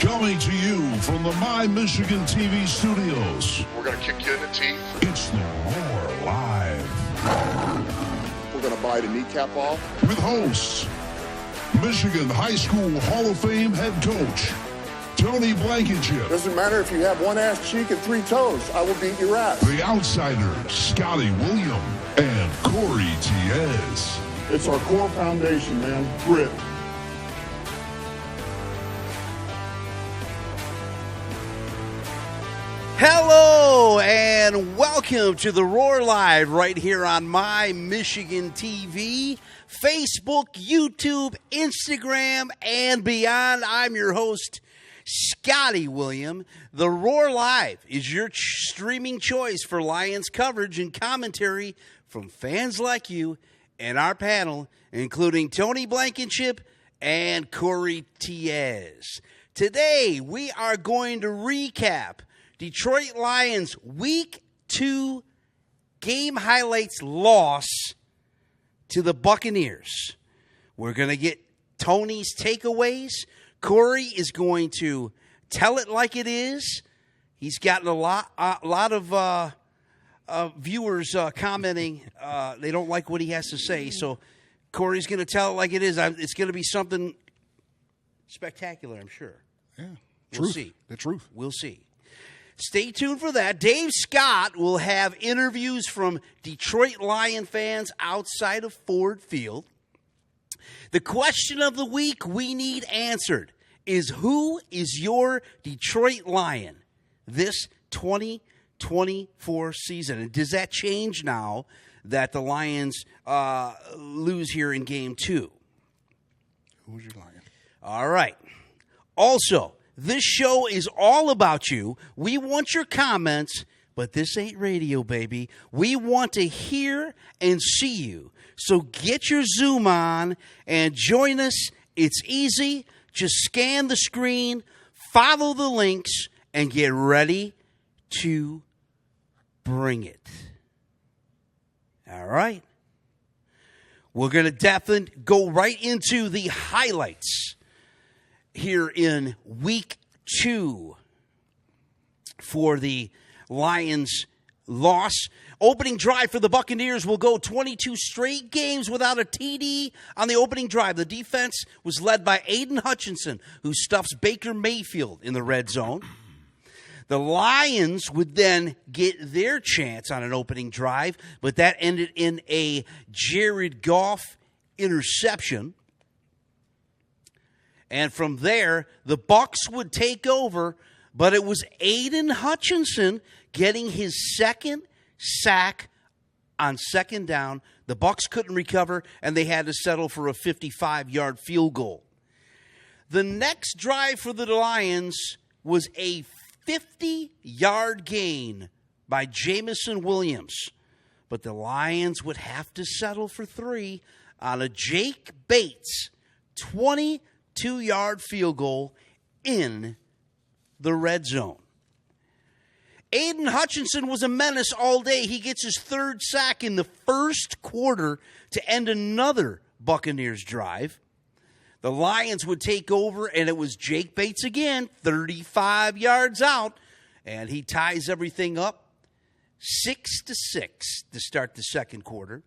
Coming to you from the My Michigan TV studios. We're going to kick you in the teeth. It's the Roar Live. We're going to bite a kneecap off. With hosts, Michigan High School Hall of Fame head coach, Tony Blankenship. Doesn't matter if you have one ass cheek and three toes. I will beat your ass. The Outsider, Scotty William, and Corey Tiez. It's our core foundation, man. Grit. Hello and welcome to the Roar Live right here on My Michigan TV, Facebook, YouTube, Instagram, and beyond. I'm your host, Scotty William. The Roar Live is your streaming choice for Lions coverage and commentary from fans like you and our panel, including Tony Blankenship and Corey Tiez. Today, we are going to recap Detroit Lions Week 2 game highlights loss to the Buccaneers. We're going to get Tony's takeaways. Corey is going to tell it like it is. He's gotten a lot of viewers commenting. They don't like what he has to say. So Corey's going to tell it like it is. It's going to be something spectacular, I'm sure. Yeah, We'll see. The truth. We'll see. Stay tuned for that. Dave Scott will have interviews from Detroit Lion fans outside of Ford Field. The question of the week we need answered is, who is your Detroit Lion this 2024 season? And does that change now that the Lions lose here in Game 2? Who's your Lion? All right. Also, this show is all about you. We want your comments, but this ain't radio, baby. We want to hear and see you. So get your Zoom on and join us. It's easy. Just scan the screen, follow the links, and get ready to bring it. All right. We're going to definitely go right into the highlights here in Week 2 for the Lions loss. Opening drive for the Buccaneers will go 22 straight games without a TD on the opening drive. The defense was led by Aiden Hutchinson, who stuffs Baker Mayfield in the red zone. The Lions would then get their chance on an opening drive, but that ended in a Jared Goff interception. And from there, the Bucs would take over, but it was Aiden Hutchinson getting his second sack on second down. The Bucs couldn't recover, and they had to settle for a 55-yard field goal. The next drive for the Lions was a 50-yard gain by Jamison Williams, but the Lions would have to settle for 3 on a Jake Bates 22-yard field goal in the red zone. Aiden Hutchinson was a menace all day. He gets his third sack in the first quarter to end another Buccaneers drive. The Lions would take over, and it was Jake Bates again, 35 yards out, and he ties everything up 6-6 to start the second quarter.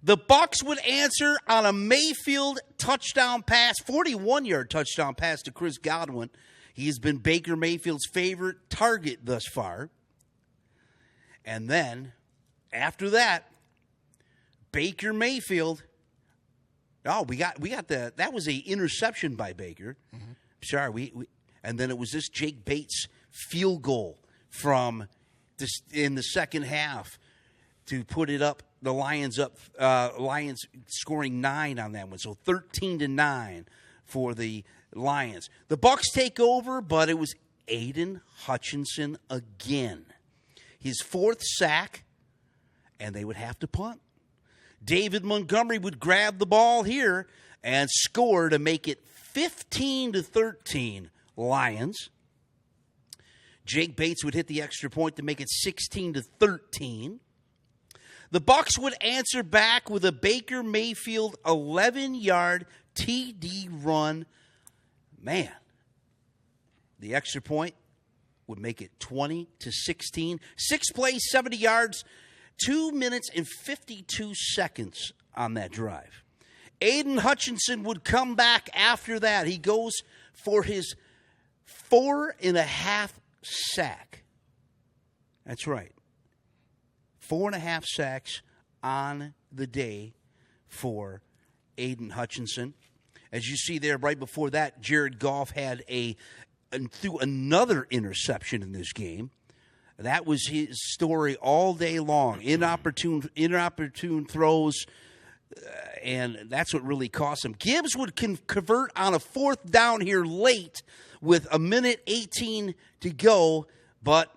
The Bucs would answer on a Mayfield touchdown pass, 41-yard touchdown pass to Chris Godwin. He has been Baker Mayfield's favorite target thus far. And then, after that, Baker Mayfield. Oh, we got that was an interception by Baker. Mm-hmm. Sorry, and then it was this Jake Bates field goal from this in the second half to put it up. The Lions up. Lions scoring 9 on that one, so 13-9 for the Lions. The Bucs take over, but it was Aiden Hutchinson again. His 4th sack, and they would have to punt. David Montgomery would grab the ball here and score to make it 15-13 Lions. Jake Bates would hit the extra point to make it 16-13. The Bucs would answer back with a Baker Mayfield 11-yard TD run. Man, The extra point would make it 20-16. 6 plays, 70 yards, 2 minutes and 52 seconds on that drive. Aiden Hutchinson would come back after that. He goes for his 4.5 sack. That's right. 4.5 sacks on the day for Aiden Hutchinson. As you see there, right before that, Jared Goff had threw another interception in this game. That was his story all day long. Inopportune throws, and that's what really cost him. Gibbs would convert on a 4th down here late with 1:18 to go, but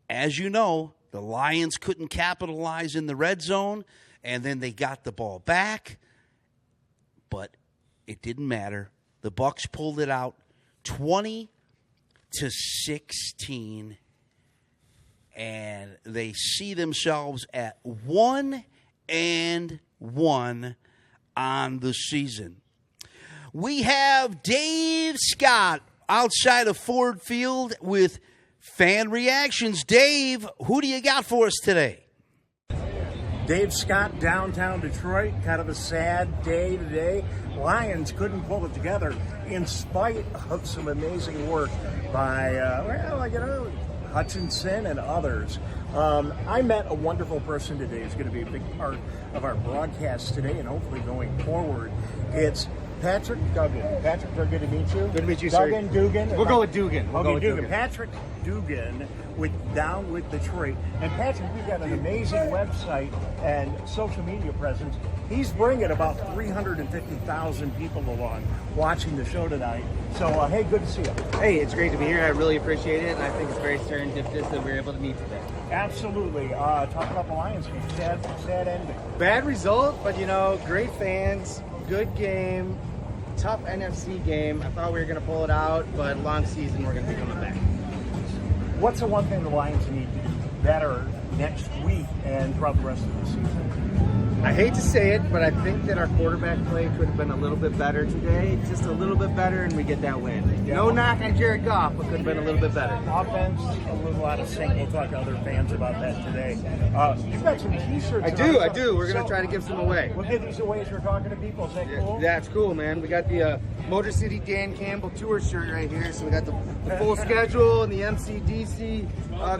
as you know, the Lions couldn't capitalize in the red zone, and then they got the ball back, but it didn't matter. The Bucs pulled it out 20-16, and they see themselves at 1-1 on the season. We have Dave Scott outside of Ford Field with fan reactions. Dave, who do you got for us today? Dave Scott, downtown Detroit. Kind of a sad day today. Lions couldn't pull it together in spite of some amazing work by, Hutchinson and others. I met a wonderful person today who's going to be a big part of our broadcast today and hopefully going forward. It's Patrick Dugan. Patrick, good to meet you. Good to meet you, sir. Dugan. We'll go with Dugan. Okay, Dugan. Patrick Dugan Down with Detroit. And Patrick, you've got an amazing website and social media presence. He's bringing about 350,000 people along watching the show tonight. So, hey, good to see you. Hey, it's great to be here. I really appreciate it, and I think it's very serendipitous that we were able to meet today. Absolutely. Talk about the Lions game. Sad ending. Bad result, but, great fans, good game, tough NFC game. I thought we were going to pull it out, but long season, we're going to be coming back. What's the one thing the Lions need to do better next week and throughout the rest of the season? I hate to say it, but I think that our quarterback play could have been a little bit better today. Just a little bit better, and we get that win. Yeah. No knock on Jared Goff, but could have been a little bit better. Offense, a little out of sync. We'll talk to other fans about that today. You've got some T-shirts. I do. We're going to try to give some away. We'll give these away as we're talking to people. Is that cool? That's cool, man. We got the Motor City Dan Campbell tour shirt right here. So we got the full schedule and the MCDC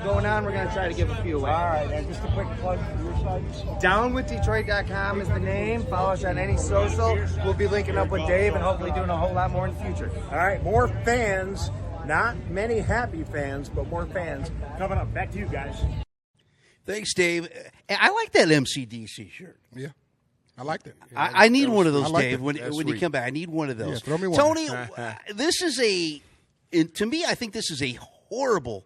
going on. We're going to try to give a few away. All right, and just a quick plug for your sites. DownWithDetroit.com is the name. Follow us on any social. We'll be linking up with Dave and hopefully doing a whole lot more in the future. All right, more fans. Not many happy fans, but more fans coming up. Back to you guys. Thanks, Dave. I like that MCDC shirt. Yeah, I like that. Yeah, I need one of those, I like Dave. that. When you come back, I need one of those. Yeah, throw me one. Tony, this is to me, I think this is a horrible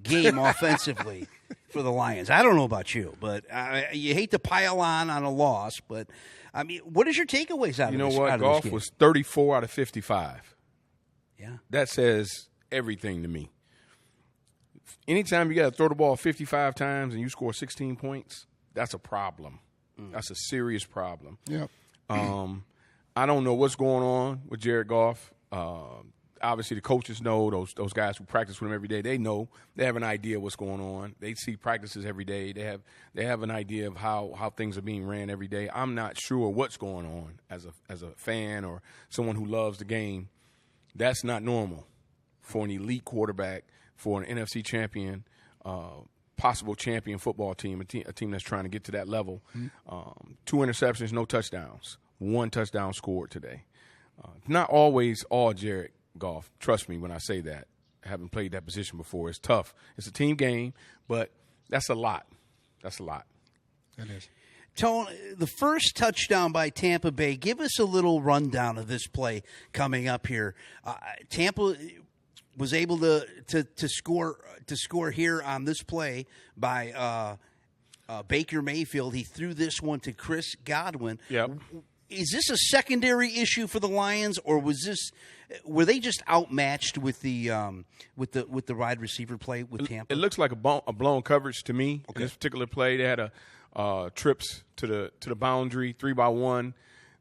game offensively for the Lions. I don't know about you, but you hate to pile on a loss, but I mean, what is your takeaways out of this? You know what? Goff was 34 out of 55. Yeah. That says everything to me. Anytime you got to throw the ball 55 times and you score 16 points, that's a problem. That's a serious problem. Yeah. I don't know what's going on with Jared Goff. Obviously, the coaches know, those guys who practice with him every day, they know. They have an idea what's going on. They see practices every day. They have an idea of how things are being ran every day. I'm not sure what's going on as a fan or someone who loves the game. That's not normal for an elite quarterback, for an NFC champion, possible champion football team, a team that's trying to get to that level. 2 interceptions, no touchdowns. 1 touchdown scored today. Not always all Jared Goff. Trust me when I say that. I haven't played that position before. It's tough. It's a team game, but that's a lot. That's a lot. That is. Tone, the first touchdown by Tampa Bay, give us a little rundown of this play coming up here. Tampa was able to score here on this play by Baker Mayfield. He threw this one to Chris Godwin. Yep. Is this a secondary issue for the Lions, or were they just outmatched with the wide receiver play with Tampa? It looks like a blown coverage to me. Okay. In this particular play, they had trips to the boundary 3-by-1.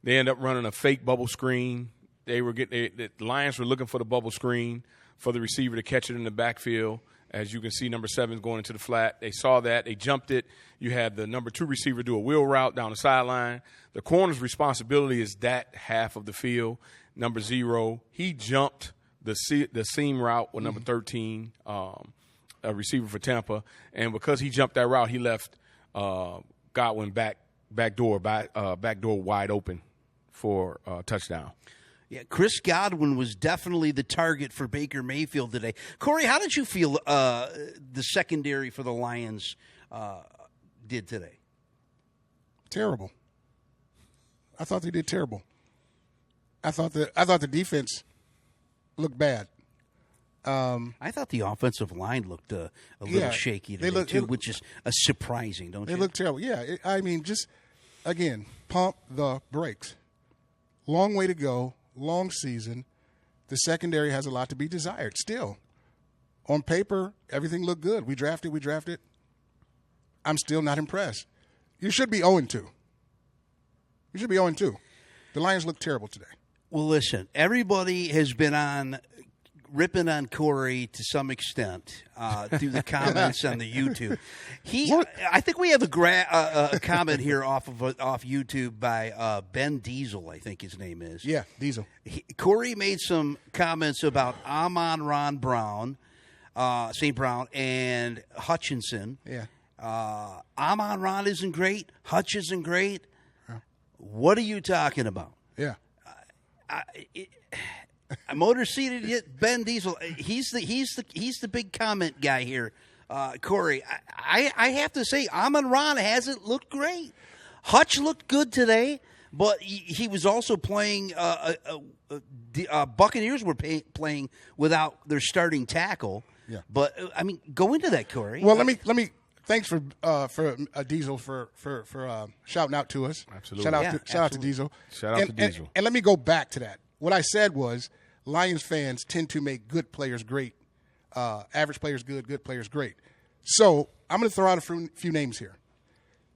They end up running a fake bubble screen. the Lions were looking for the bubble screen for the receiver to catch it in the backfield. As you can see, number 7 going into the flat. They saw that. They jumped it. You had the number 2 receiver do a wheel route down the sideline. The corner's responsibility is that half of the field. Number 0, he jumped the seam route with number 13, a receiver for Tampa. And because he jumped that route, he left Godwin back door wide open for a touchdown. Yeah, Chris Godwin was definitely the target for Baker Mayfield today. Corey, how did you feel the secondary for the Lions did today? Terrible. I thought they did terrible. I thought the defense looked bad. I thought the offensive line looked a little shaky today, too, which is surprising, don't you? They looked terrible. Yeah, just, again, pump the brakes. Long way to go. Long season. The secondary has a lot to be desired still. On paper, everything looked good. We drafted. I'm still not impressed. You should be 0-2. You should be 0-2. The Lions look terrible today. Well, listen, everybody has been ripping on Corey to some extent through the comments on the YouTube. I think we have a comment here off YouTube by Ben Diesel, I think his name is. Yeah, Diesel. Corey made some comments about Amon-Ra Brown, St. Brown, and Hutchinson. Yeah. Amon-Ra isn't great. Hutch isn't great. What are you talking about? Yeah. Motor City Ben Diesel. He's the big comment guy here, Corey. I have to say, Amon-Ra hasn't looked great. Hutch looked good today, but he was also playing. Buccaneers were playing without their starting tackle. Yeah. But I mean, go into that, Corey. Well, let me. Thanks for Diesel for shouting out to us. Absolutely. Shout out to Diesel. Shout out to Diesel. And let me go back to that. What I said was Lions fans tend to make good players great, average players good players great. So I'm going to throw out a few names here.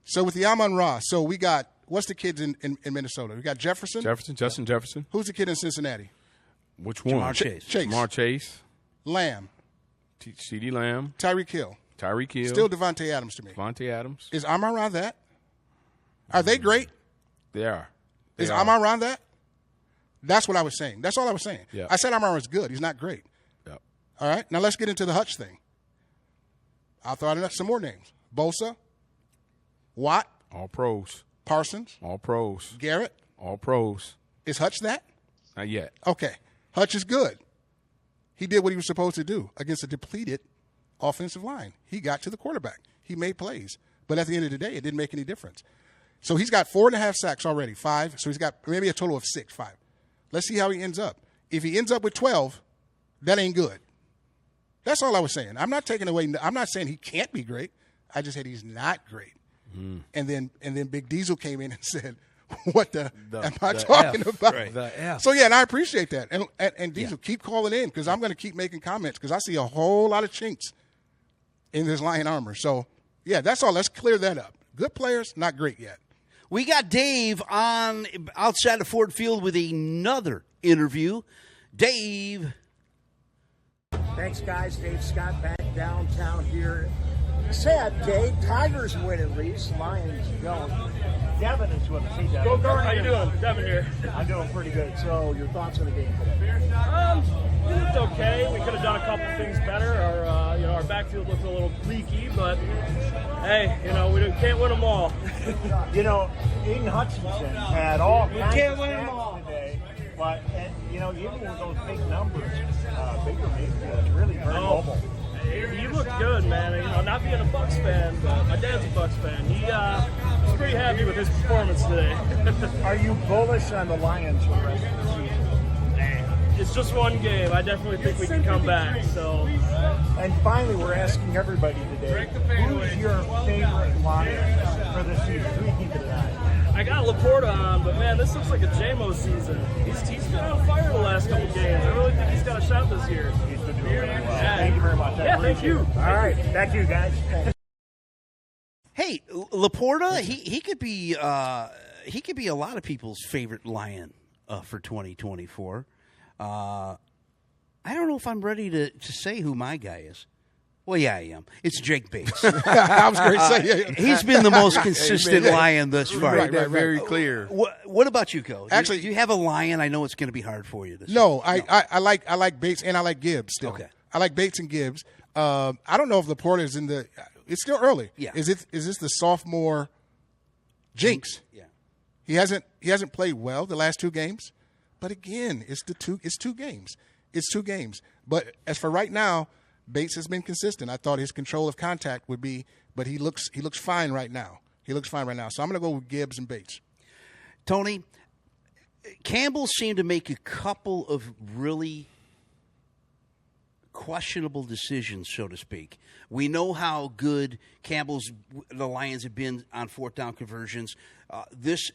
So with the Amon-Ra, so we got, what's the kids in Minnesota? We got Jefferson. Justin Jefferson. Who's the kid in Cincinnati? Which one? Jamar Chase. Jamar Chase. Lamb. CeeDee Lamb. Tyreek Hill. Still Devontae Adams to me. Devontae Adams. Is Amon-Ra that? Are they great? They are. Is Amon-Ra that? That's what I was saying. That's all I was saying. Yeah. I said Amon-Ra is good. He's not great. Yep. All right. Now let's get into the Hutch thing. I'll throw out some more names. Bosa. Watt. All pros. Parsons. All pros. Garrett. All pros. Is Hutch that? Not yet. Okay. Hutch is good. He did what he was supposed to do against a depleted offensive line. He got to the quarterback. He made plays. But at the end of the day, it didn't make any difference. So he's got 4.5 sacks already, 5. So he's got maybe a total of 5. Let's see how he ends up. If he ends up with 12, that ain't good. That's all I was saying. I'm not taking away. I'm not saying he can't be great. I just said he's not great. And then Big Diesel came in and said, "What am I talking about?" Right. The F. So yeah, and I appreciate that. And Diesel, keep calling in because I'm going to keep making comments because I see a whole lot of chinks in this Lion armor. So yeah, that's all. Let's clear that up. Good players, not great yet. We got Dave on outside of Ford Field with another interview. Dave. Thanks, guys. Dave Scott back downtown here. Sad day. Tigers win at least. Lions don't. Devin is with us. Hey, Devin. Go, Gordon. How you doing? Devin here. I'm doing pretty good. So, your thoughts on the game today? We looked okay. We could have done a couple things better. Our backfield looked a little leaky, but hey, we can't win them all. Aiden Hutchinson had all kinds of stats today, but even with those big numbers, Baker Mayfield is really very mobile. He looked good, man. Not being a Bucs fan, but my dad's a Bucs fan. He was pretty happy with his performance today. Are you bullish on the Lions for the rest of the season? It's just one game. I definitely think we can come back. So, and finally, we're asking everybody today: who's your favorite Lion for the season? Who are you keeping an eye on? I got Laporta on, but man, this looks like a JMO season. He's been on fire the last couple games. I really think he's got a shot this year. He's been doing very well. Thank you very much. Thank you. All right, thank you, guys. Hey, Laporta, he could be a lot of people's favorite Lion for 2024. I don't know if I'm ready to say who my guy is. Well, yeah, I am. It's Jake Bates. I was going to say. He's been the most consistent Lion thus far. Right, very clear. What about you, Coach? Actually, do you have a Lion? I know it's going to be hard for you. I like Bates and I like Gibbs still. Okay. I like Bates and Gibbs. I don't know if Laporta is in the. It's still early. Yeah. Is this the sophomore jinx? Yeah. He hasn't played well the last 2 games, but again, it's 2 games. It's 2 games. But as for right now, Bates has been consistent. I thought his control of contact would be, but he looks fine right now. So I'm going to go with Gibbs and Bates. Tony, Campbell seemed to make a couple of really questionable decisions, so to speak. We know how good the Lions have been on 4th down conversions. This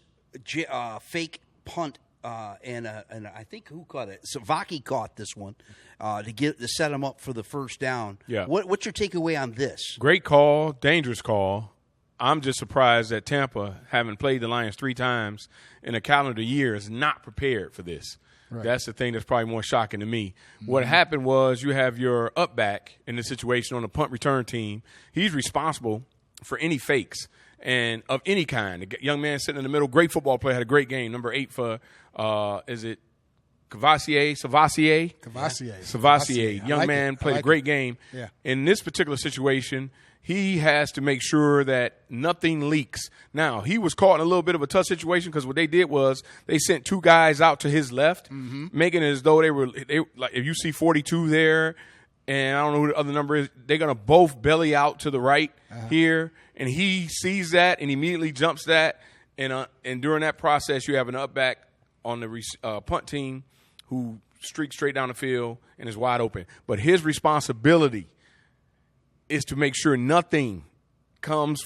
fake punt. And I think who caught it? Savaki caught this one to set him up for the first down. Yeah. What's your takeaway on this? Great call, dangerous call. I'm just surprised that Tampa, having played the Lions 3 times in a calendar year, is not prepared for this. Right. That's the thing that's probably more shocking to me. Mm-hmm. What happened was you have your up back in the situation on the punt return team. He's responsible for any fakes and of any kind. The young man sitting in the middle, great football player, had a great game. Number 8 for is it Cavassier? Young man played a great game. Yeah. In this particular situation, he has to make sure that nothing leaks. Now, he was caught in a little bit of a tough situation because what they did was they sent 2 guys out to his left, making it as though they like if you see 42 there, and I don't know who the other number is, they're going to both belly out to the right here, and he sees that and immediately jumps that, and during that process, you have an up back on the punt team who streaks straight down the field and is wide open. But his responsibility is to make sure nothing comes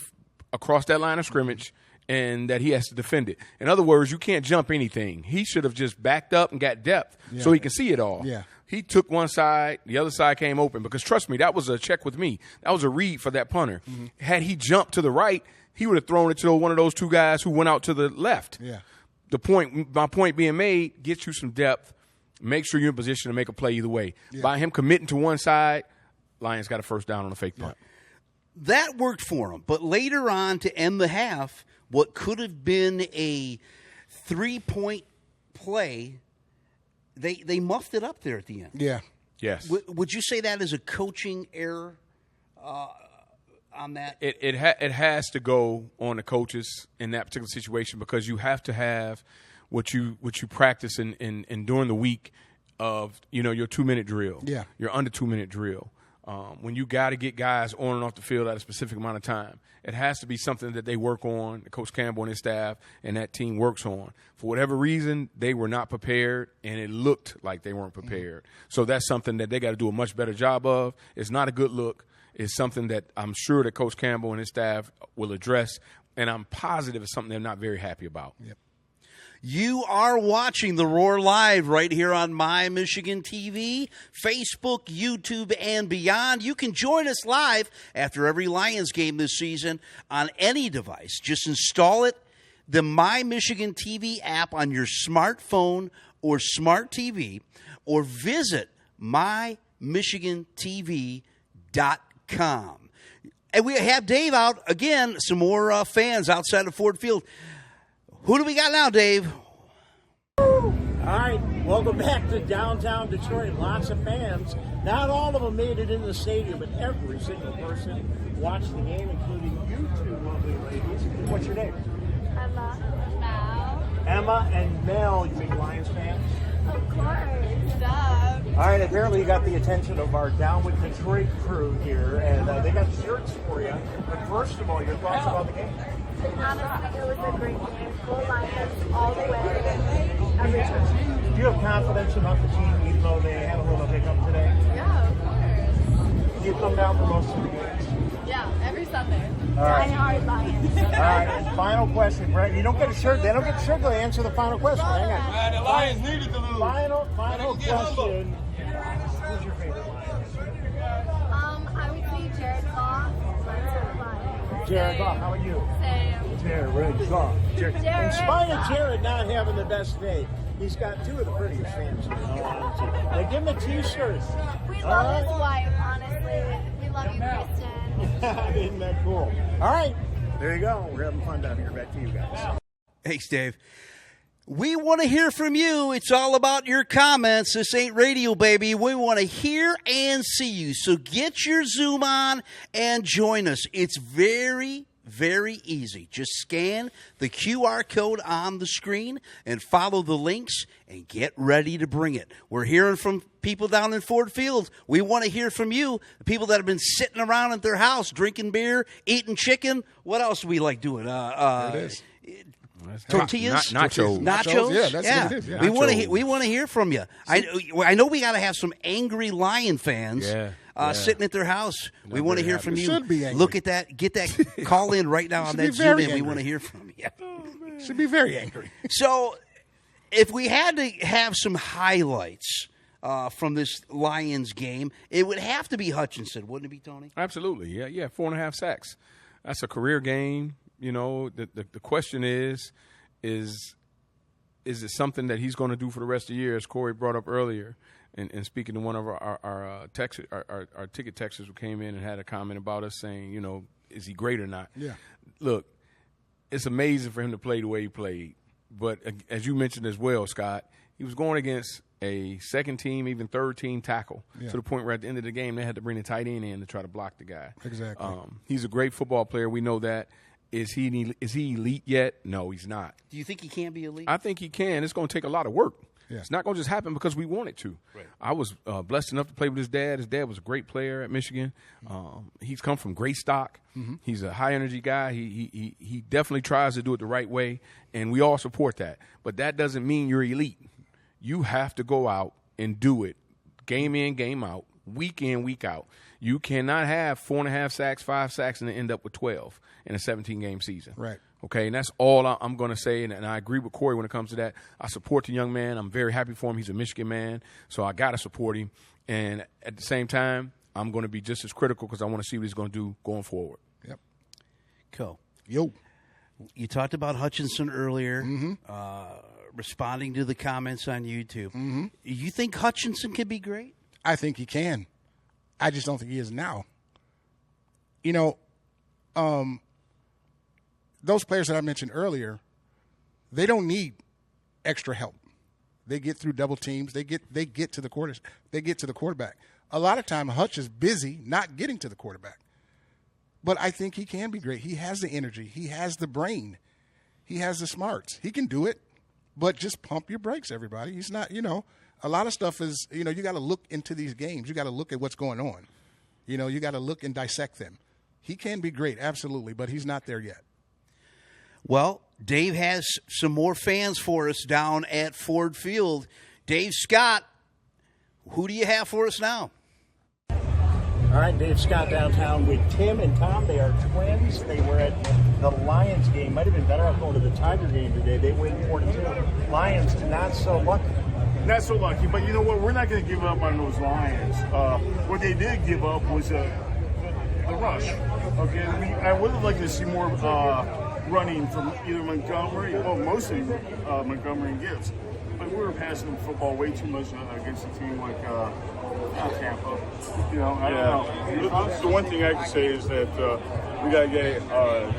across that line of scrimmage and that he has to defend it. In other words, you can't jump anything. He should have just backed up and got depth so he can see it all. Yeah. He took one side, the other side came open because, trust me, that was a check with me. That was a read for that punter. Mm-hmm. Had he jumped to the right, he would have thrown it to one of those 2 guys who went out to the left. Yeah. My point being made, get you some depth, make sure you're in position to make a play either way. Yeah. By him committing to one side, Lions got a first down on a fake punt. That worked for him. But later on, to end the half, what could have been a 3-point play, they muffed it up there at the end. Yeah. Yes. Would you say that is a coaching error on that? It has to go on the coaches in that particular situation because you have to have what you practice in during the week of your 2-minute drill. Yeah. Your under 2-minute drill. When you got to get guys on and off the field at a specific amount of time, it has to be something that they work on, Coach Campbell and his staff and that team works on. For whatever reason, they were not prepared, and it looked like they weren't prepared. So that's something that they got to do a much better job of. It's not a good look. It's something that I'm sure that Coach Campbell and his staff will address, and I'm positive it's something they're not very happy about. Yep. You are watching The Roar live right here on My Michigan TV, Facebook, YouTube, and beyond. You can join us live after every Lions game this season on any device. Just install the My Michigan TV app on your smartphone or smart TV, or visit mymichigantv.com. And we have Dave out again, some more fans outside of Ford Field. Who do we got now, Dave? All right, welcome back to downtown Detroit. Lots of fans. Not all of them made it in the stadium, but every single person watched the game, including you 2 lovely ladies. What's your name? Emma. Mel. Emma and Mel. You big Lions fans? Of course. Duh. All right, apparently you got the attention of our Down with Detroit crew here, and they got shirts for you. But first of all, your thoughts about the game? Honestly, it was a great game. Full Lions all the way. Every time. Do you have confidence about the team, even though they had a little hiccup today? Yeah, of course. Do you come down for most of the games? Yeah, every Sunday. All right. Die hard Lions. All right, and final question, Brett. You don't get a shirt. They don't get a shirt till they answer the final question. Hang on. The Lions needed to lose. Final question. Who's your favorite Lions? I would say Jared Goff. Jared Goff. How about you? Same. Jared Goff. In spite of Jared not having the best day, He's got two of the prettiest fans in all honesty. They give him a T-shirt. We love his wife, honestly. We love you, Kristen. Isn't that cool? All right, there you go. We're having fun down here. Back to you guys. Thanks, Dave. We want to hear from you. It's all about your comments. This ain't radio, baby. We want to hear and see you. So get your Zoom on and join us. It's very, very easy. Just scan the QR code on the screen and follow the links and get ready to bring it. We're hearing from people down in Ford Field. We want to hear from you, the people that have been sitting around at their house, drinking beer, eating chicken. What else do we like doing? There it is. Tortillas, nachos. Yeah, that's what it is. Yeah. We want to hear from you. I know we got to have some angry Lion fans sitting at their house. We want to hear from you. Should be angry. Look at that. Get that call in right now on that Zoom in. We want to hear from you. Should be very angry. So, if we had to have some highlights from this Lions game, it would have to be Hutchinson, wouldn't it be, Tony? Absolutely. Yeah. 4.5 sacks. That's a career game. You know, the question is it something that he's going to do for the rest of the year, as Corey brought up earlier, and speaking to one of our ticket texters who came in and had a comment about us saying, you know, is he great or not? Yeah. Look, it's amazing for him to play the way he played. But as you mentioned as well, Scott, he was going against a second-team, even third-team tackle to the point where at the end of the game they had to bring the tight end in to try to block the guy. Exactly. He's a great football player. We know that. Is he elite yet? No, he's not. Do you think he can be elite? I think he can. It's going to take a lot of work. Yeah. It's not going to just happen because we want it to. Right. I was blessed enough to play with his dad. His dad was a great player at Michigan. He's come from great stock. Mm-hmm. He's a high-energy guy. He definitely tries to do it the right way, and we all support that. But that doesn't mean you're elite. You have to go out and do it game in, game out, week in, week out. You cannot have 4.5 sacks, 5 sacks, and then end up with 12 in a 17-game season. Right. Okay, and that's all I'm going to say, and I agree with Corey when it comes to that. I support the young man. I'm very happy for him. He's a Michigan man, so I got to support him. And at the same time, I'm going to be just as critical because I want to see what he's going to do going forward. Yep. Cool. Yo. You talked about Hutchinson earlier, responding to the comments on YouTube. Mm-hmm. You think Hutchinson can be great? I think he can. I just don't think he is now. You know, those players that I mentioned earlier, they don't need extra help. They get through double teams. They get to the quarterback. A lot of time, Hutch is busy not getting to the quarterback. But I think he can be great. He has the energy. He has the brain. He has the smarts. He can do it. But just pump your brakes, everybody. He's not, a lot of stuff is, you got to look into these games. You got to look at what's going on. You got to look and dissect them. He can be great, absolutely, but he's not there yet. Well, Dave has some more fans for us down at Ford Field. Dave Scott, who do you have for us now? All right, Dave Scott downtown with Tim and Tom. They are twins. They were at the Lions game. Might have been better off going to the Tiger game today. They win 4-2. Lions not so lucky. Not so lucky, but you know what? We're not going to give up on those Lions. What they did give up was the rush. Okay, I would have liked to see more running from either Montgomery, mostly Montgomery and Gibbs. But we were passing the football way too much against a team like Tampa. I don't know. The one thing I can say is that we got to get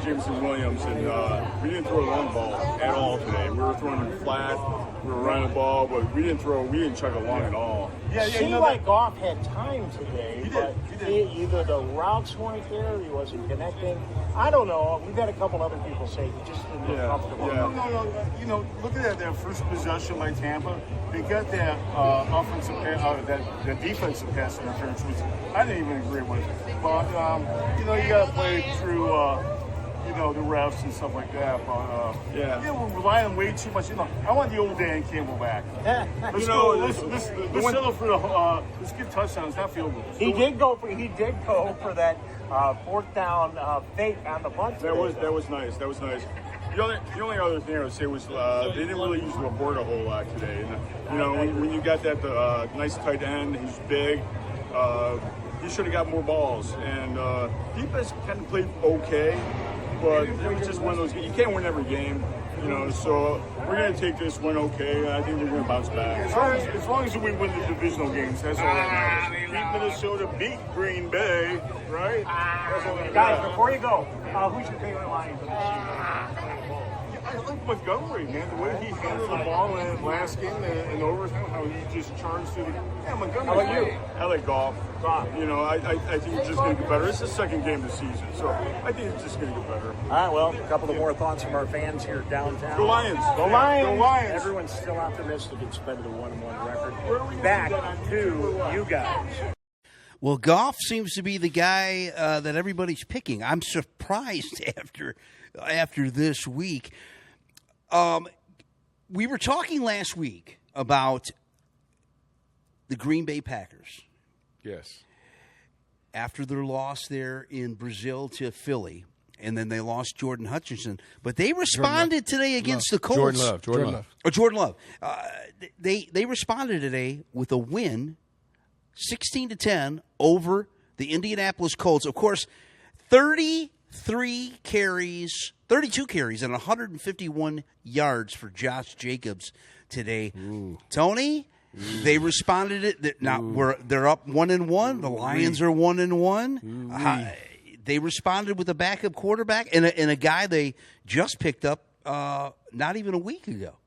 Jameson Williams, and we didn't throw a long ball at all today. We were throwing it flat. We were running the ball, but we didn't chuck it long at all. Yeah, it seemed like Goff had time today, but either the routes weren't there, or he wasn't connecting. I don't know. We've had a couple other people say he just didn't look comfortable. Yeah. No. Look at that first possession by Tampa. They got that offensive, that defensive pass interference, which I didn't even agree with. But you got to play through. The refs and stuff like that, but we're relying way too much. I want the old Dan Campbell back. Let's settle for let's get touchdowns, not field goals. He did go for that fourth down fake on the punt. That was nice. The only other thing I would say was they didn't really use the board a whole lot today. And, when you got that nice tight end, he's big. He should have got more balls. And defense kind of played okay. But it was just one of those games. You can't win every game. So we're going to take this one okay. I think we're going to bounce back. As long as we win the divisional games, that's all that matters. Beat Minnesota, beat Green Bay, right? That's all that Guys, matters. before you go, who's your favorite Lions of the season? I like Montgomery, man. The way he handled the ball in last game and overtime, how he just charged through the. Yeah, Montgomery. How about you? I like golf. Goff. I think it's just going to get better. It's the second game of the season, so I think it's just going to get better. All right, well, a couple of more thoughts from our fans here downtown. Go Lions. Go Lions. Go Lions. Everyone's still optimistic in spite of the 1-1 record. Back to you guys. Well, Goff seems to be the guy that everybody's picking. I'm surprised after this week. We were talking last week about the Green Bay Packers. Yes. After their loss there in Brazil to Philly, and then they lost Jordan Hutchinson. But they responded today against the Colts. Jordan Love. Jordan Love. They responded today with a win, 16-10 over the Indianapolis Colts. Of course, 32 carries and 151 yards for Josh Jacobs today. Ooh. Tony, they responded. Now they're up 1-1. The Lions are 1-1. They responded with a backup quarterback and a guy they just picked up not even a week ago,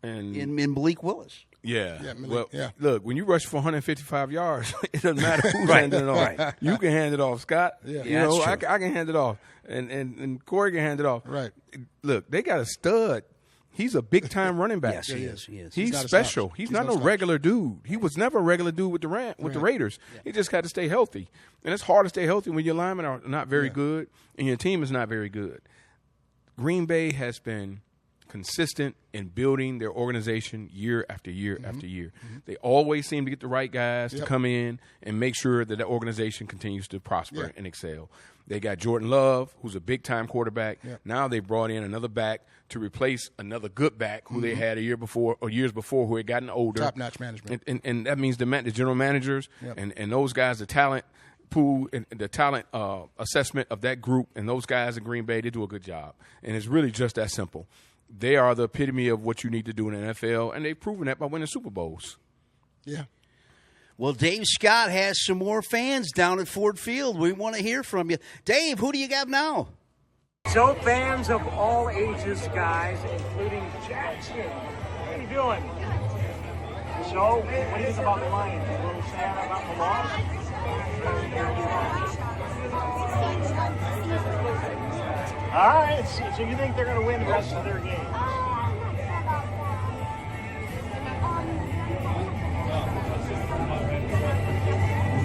And in Malik Willis. Yeah. Malik, yeah. Look, when you rush for 155 yards, it doesn't matter who's handing it off. Right. You can hand it off, Scott. Yeah. You know, That's I true. can hand it off, and Corey can hand it off. Right. Look, they got a stud. He's a big-time running back. Yes, he is. He is. He's not a special. slouch. He's He's not no no slouch. regular dude. He was never a regular dude with the Raiders. Yeah. He just got to stay healthy. And it's hard to stay healthy when your linemen are not very good and your team is not very good. Green Bay has been consistent in building their organization year after year after year. They always seem to get the right guys to come in and make sure that the organization continues to prosper and excel. They got Jordan Love, who's a big-time quarterback. Now they brought in another back to replace another good back who they had years before who had gotten older. Top-notch management. And that means the general managers and those guys, the talent pool and the talent assessment of that group and those guys in Green Bay, they do a good job. And it's really just that simple. They are the epitome of what you need to do in the NFL, and they've proven that by winning Super Bowls. Yeah. Well, Dave Scott has some more fans down at Ford Field. We want to hear from you. Dave, who do you got now? So fans of all ages, guys, including Jackson. How you doing? So, what do you think about the Lions? A little sad about the loss? All right, so you think they're going to win the rest of their games?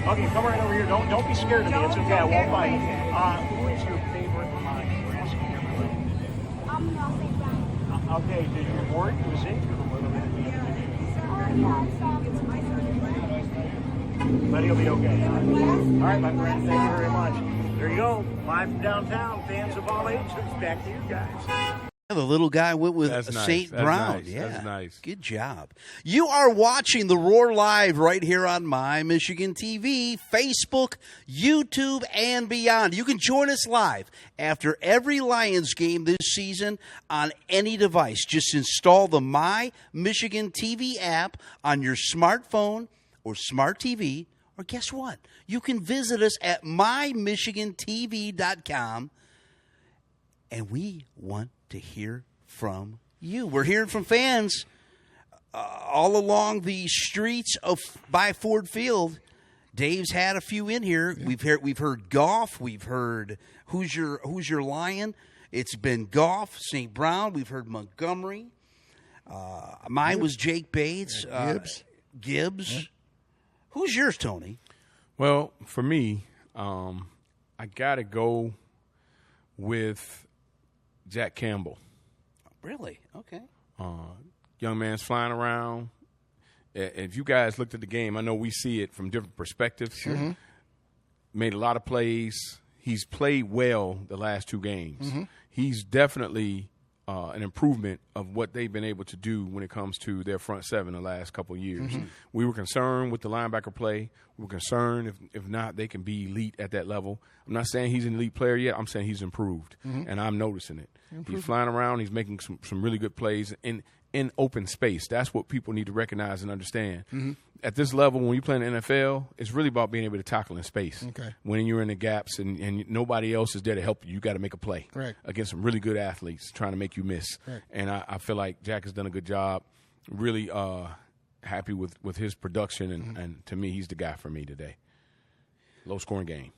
Okay, come right over here. Don't be scared of me. It's okay. I won't fight. Who is your favorite Lion? We're asking everybody. Okay, did you report? He was injured a little bit. But he'll be okay. All right, my friend. Thank you very much. There you go. Live from downtown. Fans of all ages. Back to you guys. The little guy went with That's nice. St. That's Brown. nice. Yeah. That's nice. Good job. You are watching The Roar live right here on My Michigan TV, Facebook, YouTube, and beyond. You can join us live after every Lions game this season on any device. Just install the My Michigan TV app on your smartphone or smart TV. Or guess what? You can visit us at mymichigantv.com. And we want to hear from you. We're hearing from fans all along the streets by Ford Field. Dave's had a few in here. Yeah. We've heard Goff. We've heard who's your Lion. It's been Goff, St. Brown. We've heard Montgomery. Mine was Jake Bates. Gibbs. Yeah. Who's yours, Tony? Well, for me, I got to go with Jack Campbell. Really? Okay. Young man's flying around. If you guys looked at the game, I know we see it from different perspectives. Mm-hmm. Made a lot of plays. He's played well the last two games. Mm-hmm. He's definitely an improvement of what they've been able to do when it comes to their front seven the last couple of years. Mm-hmm. We were concerned with the linebacker play. We were concerned if not, they can be elite at that level. I'm not saying he's an elite player yet. I'm saying he's improved, and I'm noticing it. He's flying around. He's making some really good plays in open space. That's what people need to recognize and understand. At this level, when you play in the NFL, it's really about being able to tackle in space. Okay. When you're in the gaps and nobody else is there to help you, you got to make a play against some really good athletes trying to make you miss. Right. And I feel like Jack has done a good job. Really happy with his production, and to me, he's the guy for me today. Low-scoring game.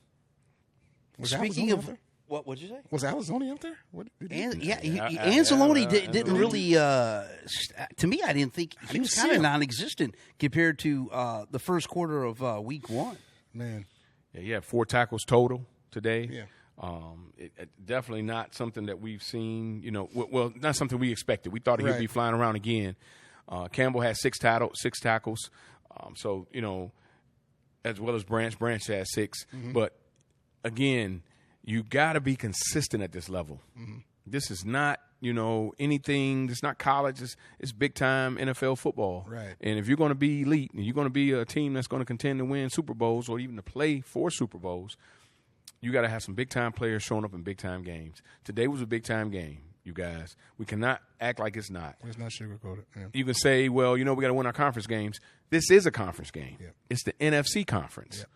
Speaking of what would you say? Was Arizona up there? What did Anzalone didn't really. To me, I didn't think he was kind of non-existent compared to the first quarter of week one. Man, yeah, he had 4 tackles total today. Yeah. Definitely not something that we've seen. Well, not something we expected. We thought he'd be flying around again. Campbell had 6 tackles. So as well as Branch had 6. But again, you got to be consistent at this level. This is not, anything. It's not college. It's big time NFL football. Right. And if you're going to be elite and you're going to be a team that's going to contend to win Super Bowls or even to play for Super Bowls, you got to have some big time players showing up in big time games. Today was a big time game, you guys. We cannot act like it's not. It's not sugarcoated. Yeah. You can say, well, we got to win our conference games. This is a conference game. Yep. It's the NFC conference. Yep.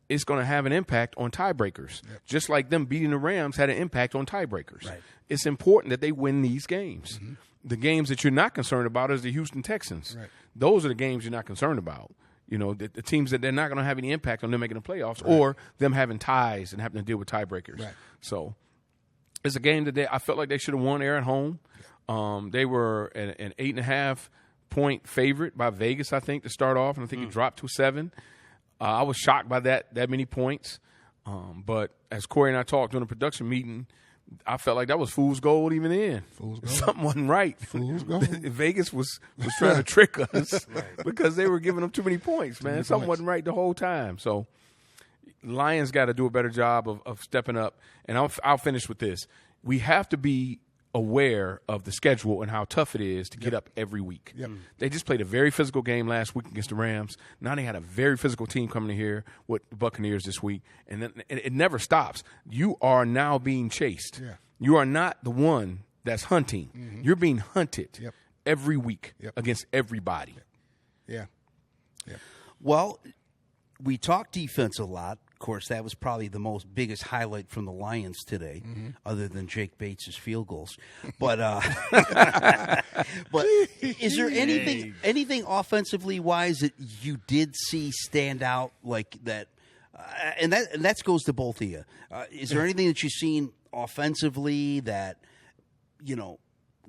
It's going to have an impact on tiebreakers, just like them beating the Rams had an impact on tiebreakers. Right. It's important that they win these games. The games that you're not concerned about is the Houston Texans. Right. Those are the games you're not concerned about. The teams that they're not going to have any impact on them making the playoffs or them having ties and having to deal with tiebreakers. Right. So it's a game that I felt like they should have won there at home. They were an 8.5-point favorite by Vegas, I think, to start off, and I think it dropped to 7. I was shocked by that many points. But as Corey and I talked during the production meeting, I felt like that was fool's gold even then. Fool's gold. Something wasn't right. Fool's gold. Vegas was trying to trick us because they were giving them too many points, man. Something wasn't right the whole time. So Lions got to do a better job of stepping up. And I'll finish with this. We have to be aware of the schedule and how tough it is to get up every week. They just played a very physical game last week against the Rams. Now they had a very physical team coming in here with the Buccaneers this week, and then it never stops. You are now being chased. You are not the one that's hunting. You're being hunted every week against everybody. Yeah. Well, we talked defense a lot. Of course, that was probably the biggest highlight from the Lions today, other than Jake Bates' field goals. But but is there anything offensively wise that you did see stand out like that? And that goes to both of you. Is there anything that you've seen offensively that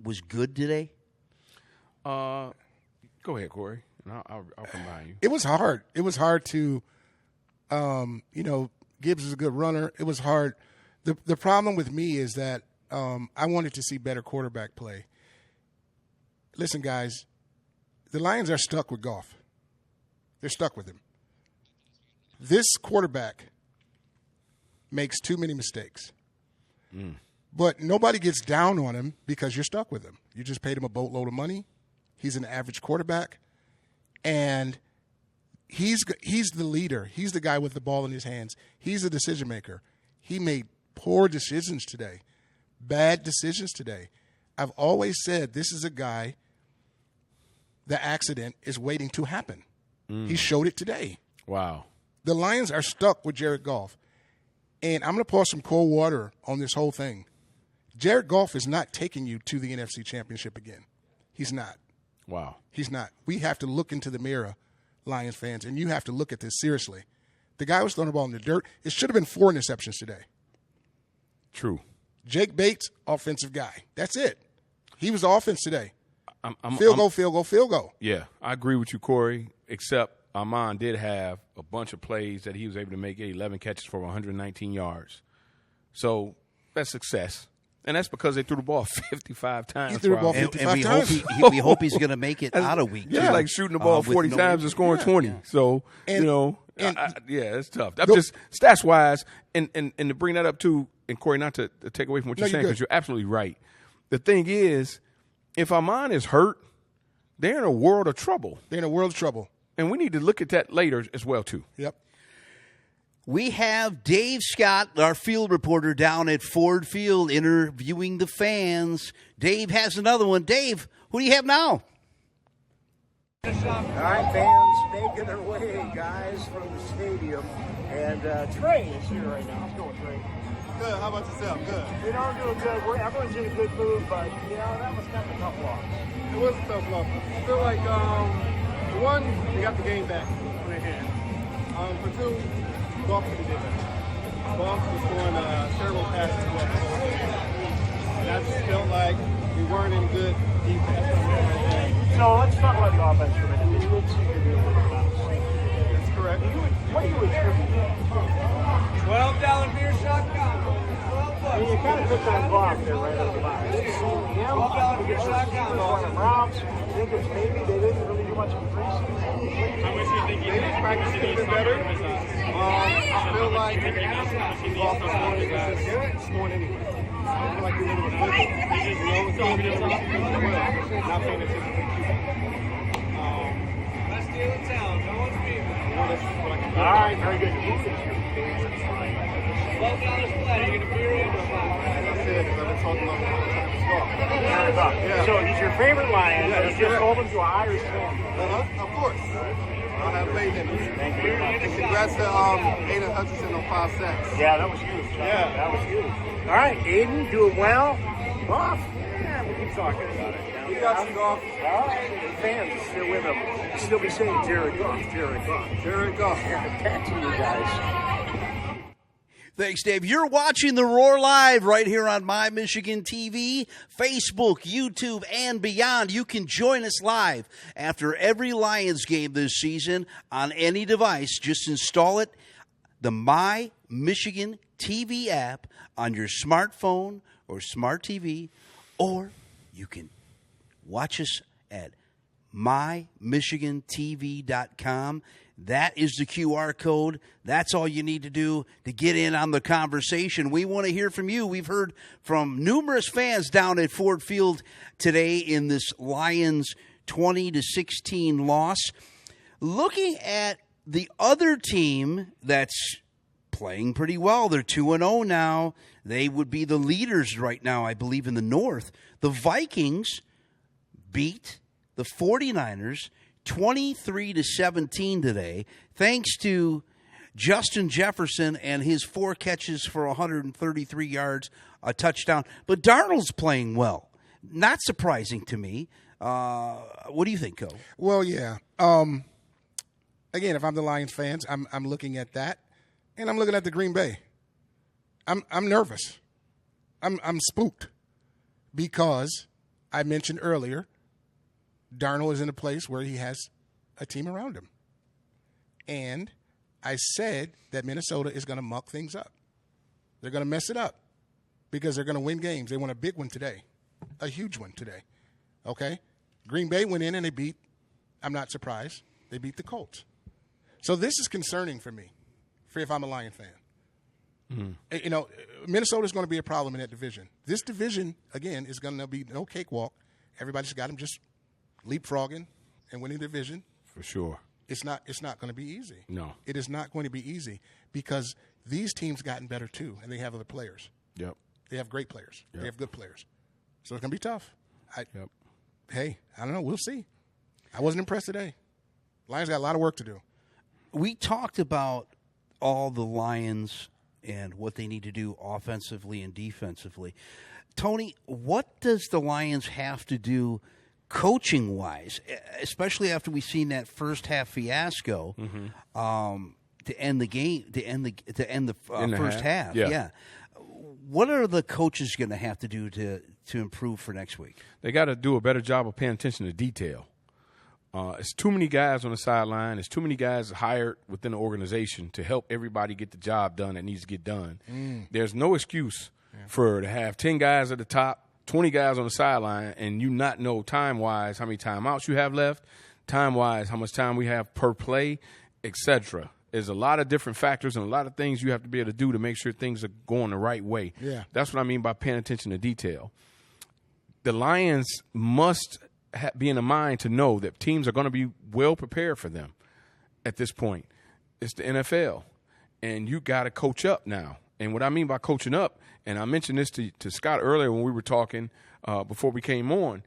was good today? Go ahead, Corey, and I'll come behind you. It was hard. It was hard to. Gibbs is a good runner. It was hard. The problem with me is that I wanted to see better quarterback play. Listen, guys, the Lions are stuck with Goff. They're stuck with him. This quarterback makes too many mistakes. But nobody gets down on him because you're stuck with him. You just paid him a boatload of money. He's an average quarterback. And he's the leader. He's the guy with the ball in his hands. He's the decision maker. He made poor decisions today, bad decisions today. I've always said this is a guy, the accident is waiting to happen. He showed it today. Wow. The Lions are stuck with Jared Goff. And I'm going to pour some cold water on this whole thing. Jared Goff is not taking you to the NFC Championship again. He's not. Wow. He's not. We have to look into the mirror, Lions fans, and you have to look at this seriously. The guy was throwing the ball in the dirt. It should have been 4 interceptions today. True. Jake Bates, offensive guy. That's it. He was the offense today. Field goal. Yeah, I agree with you, Corey, except Ahman did have a bunch of plays that he was able to make 11 catches for 119 yards. So that's success. And that's because they threw the ball 55 times. He threw the ball 55 times. We hope he's going to make it out of week. Yeah, like shooting the ball 40 times and scoring 20. So, it's tough. That's just stats-wise, and to bring that up too, and Corey, not to take away from what you're saying, because you're absolutely right. the thing is, if Armand is hurt, they're in a world of trouble. They're in a world of trouble. And we need to look at that later as well, too. Yep. We have Dave Scott, our field reporter, down at Ford Field interviewing the fans. Dave has another one. Dave, who do you have now? All right, fans making their way, guys, from the stadium. And Trey is here right now. How's it going, Trey? Good. How about yourself? Good. You know, I'm doing good. Everyone's in a good mood, but, that was kind of a tough loss. It was a tough loss. I feel like, for one, they got the game back when they had. For two, Goff could have did better. Goff was throwing terrible passes to us. And I just felt like we weren't in good defense. So let's talk about the offense for a minute. It did seem to be a little about the same. That's correct. What do you attribute that? $12 beer shotgun. I mean, you kind of picked on Goff there right out of the box. Is it seeing him? You get some season on the routes. I think it's maybe they didn't really do much in preseason. How much do you think maybe practice could have been better? I feel like Goff was more inconsistent, scoring anyway. I feel like he was good. It's all good. Not paying attention to the Best deal in town. No one's beating. All right, very good. Who is your favorite line? $12 flat. Are you going to beer in or That's it, because I've been talking about Yeah. So he's your favorite Lion. Yeah, You just told him to a Irish fan. Of course. I'll have faith in him. Thank you. Congrats to Aiden Hutchinson on 5 sacks. Yeah, that was huge. Yeah. That was huge. All right, Aiden, doing well. Goff. Yeah, we keep talking about it. We got you, Goff. All right, the fans are still with him. Still be saying Jared Goff, Jared Goff. Jared Goff. Back to you guys. Thanks, Dave. You're watching The Roar Live right here on My Michigan TV, Facebook, YouTube, and beyond. You can join us live after every Lions game this season on any device. Just install it, the My Michigan TV app on your smartphone or smart TV, or you can watch us at mymichigantv.com. That is the QR code. That's all you need to do to get in on the conversation. We want to hear from you. We've heard from numerous fans down at Ford Field today in this Lions 20-16 loss. Looking at the other team that's playing pretty well. They're 2-0 now. They would be the leaders right now, I believe, in the North. The Vikings beat the 49ers 23-17 today, thanks to Justin Jefferson and his 4 catches for 133 yards, a touchdown. But Darnold's playing well. Not surprising to me. What do you think, Co? Well, yeah. Again, if I'm the Lions fans, I'm looking at that, and I'm looking at the Green Bay. I'm nervous. I'm spooked because I mentioned earlier, Darnold is in a place where he has a team around him. And I said that Minnesota is going to muck things up. They're going to mess it up because they're going to win games. They won a big one today, a huge one today. Okay? Green Bay went in and they beat, I'm not surprised, they beat the Colts. So this is concerning for me, if I'm a Lion fan. Mm-hmm. You know, Minnesota's going to be a problem in that division. This division, again, is going to be no cakewalk. Everybody's got them just leapfrogging and winning the division. For sure. It's not going to be easy. No. It is not going to be easy because these teams gotten better too, and they have other players. Yep. They have great players. Yep. They have good players. So it's going to be tough. Yep. Hey, I don't know. We'll see. I wasn't impressed today. Lions got a lot of work to do. We talked about all the Lions and what they need to do offensively and defensively. Tony, what does the Lions have to do coaching-wise, especially after we've seen that first half fiasco, to end the game, to end the first half? Yeah. What are the coaches going to have to do to improve for next week? They got to do a better job of paying attention to detail. It's too many guys on the sideline. It's too many guys hired within the organization to help everybody get the job done that needs to get done. There's no excuse for to have 10 guys at the top, 20 guys on the sideline, and you not know time-wise how many timeouts you have left, time-wise how much time we have per play, etc. There's a lot of different factors and a lot of things you have to be able to do to make sure things are going the right way. Yeah. That's what I mean by paying attention to detail. the Lions must be in the mind to know that teams are going to be well prepared for them at this point. It's the NFL, and you got to coach up now. And what I mean by coaching up, and I mentioned this to Scott earlier when we were talking before we came on,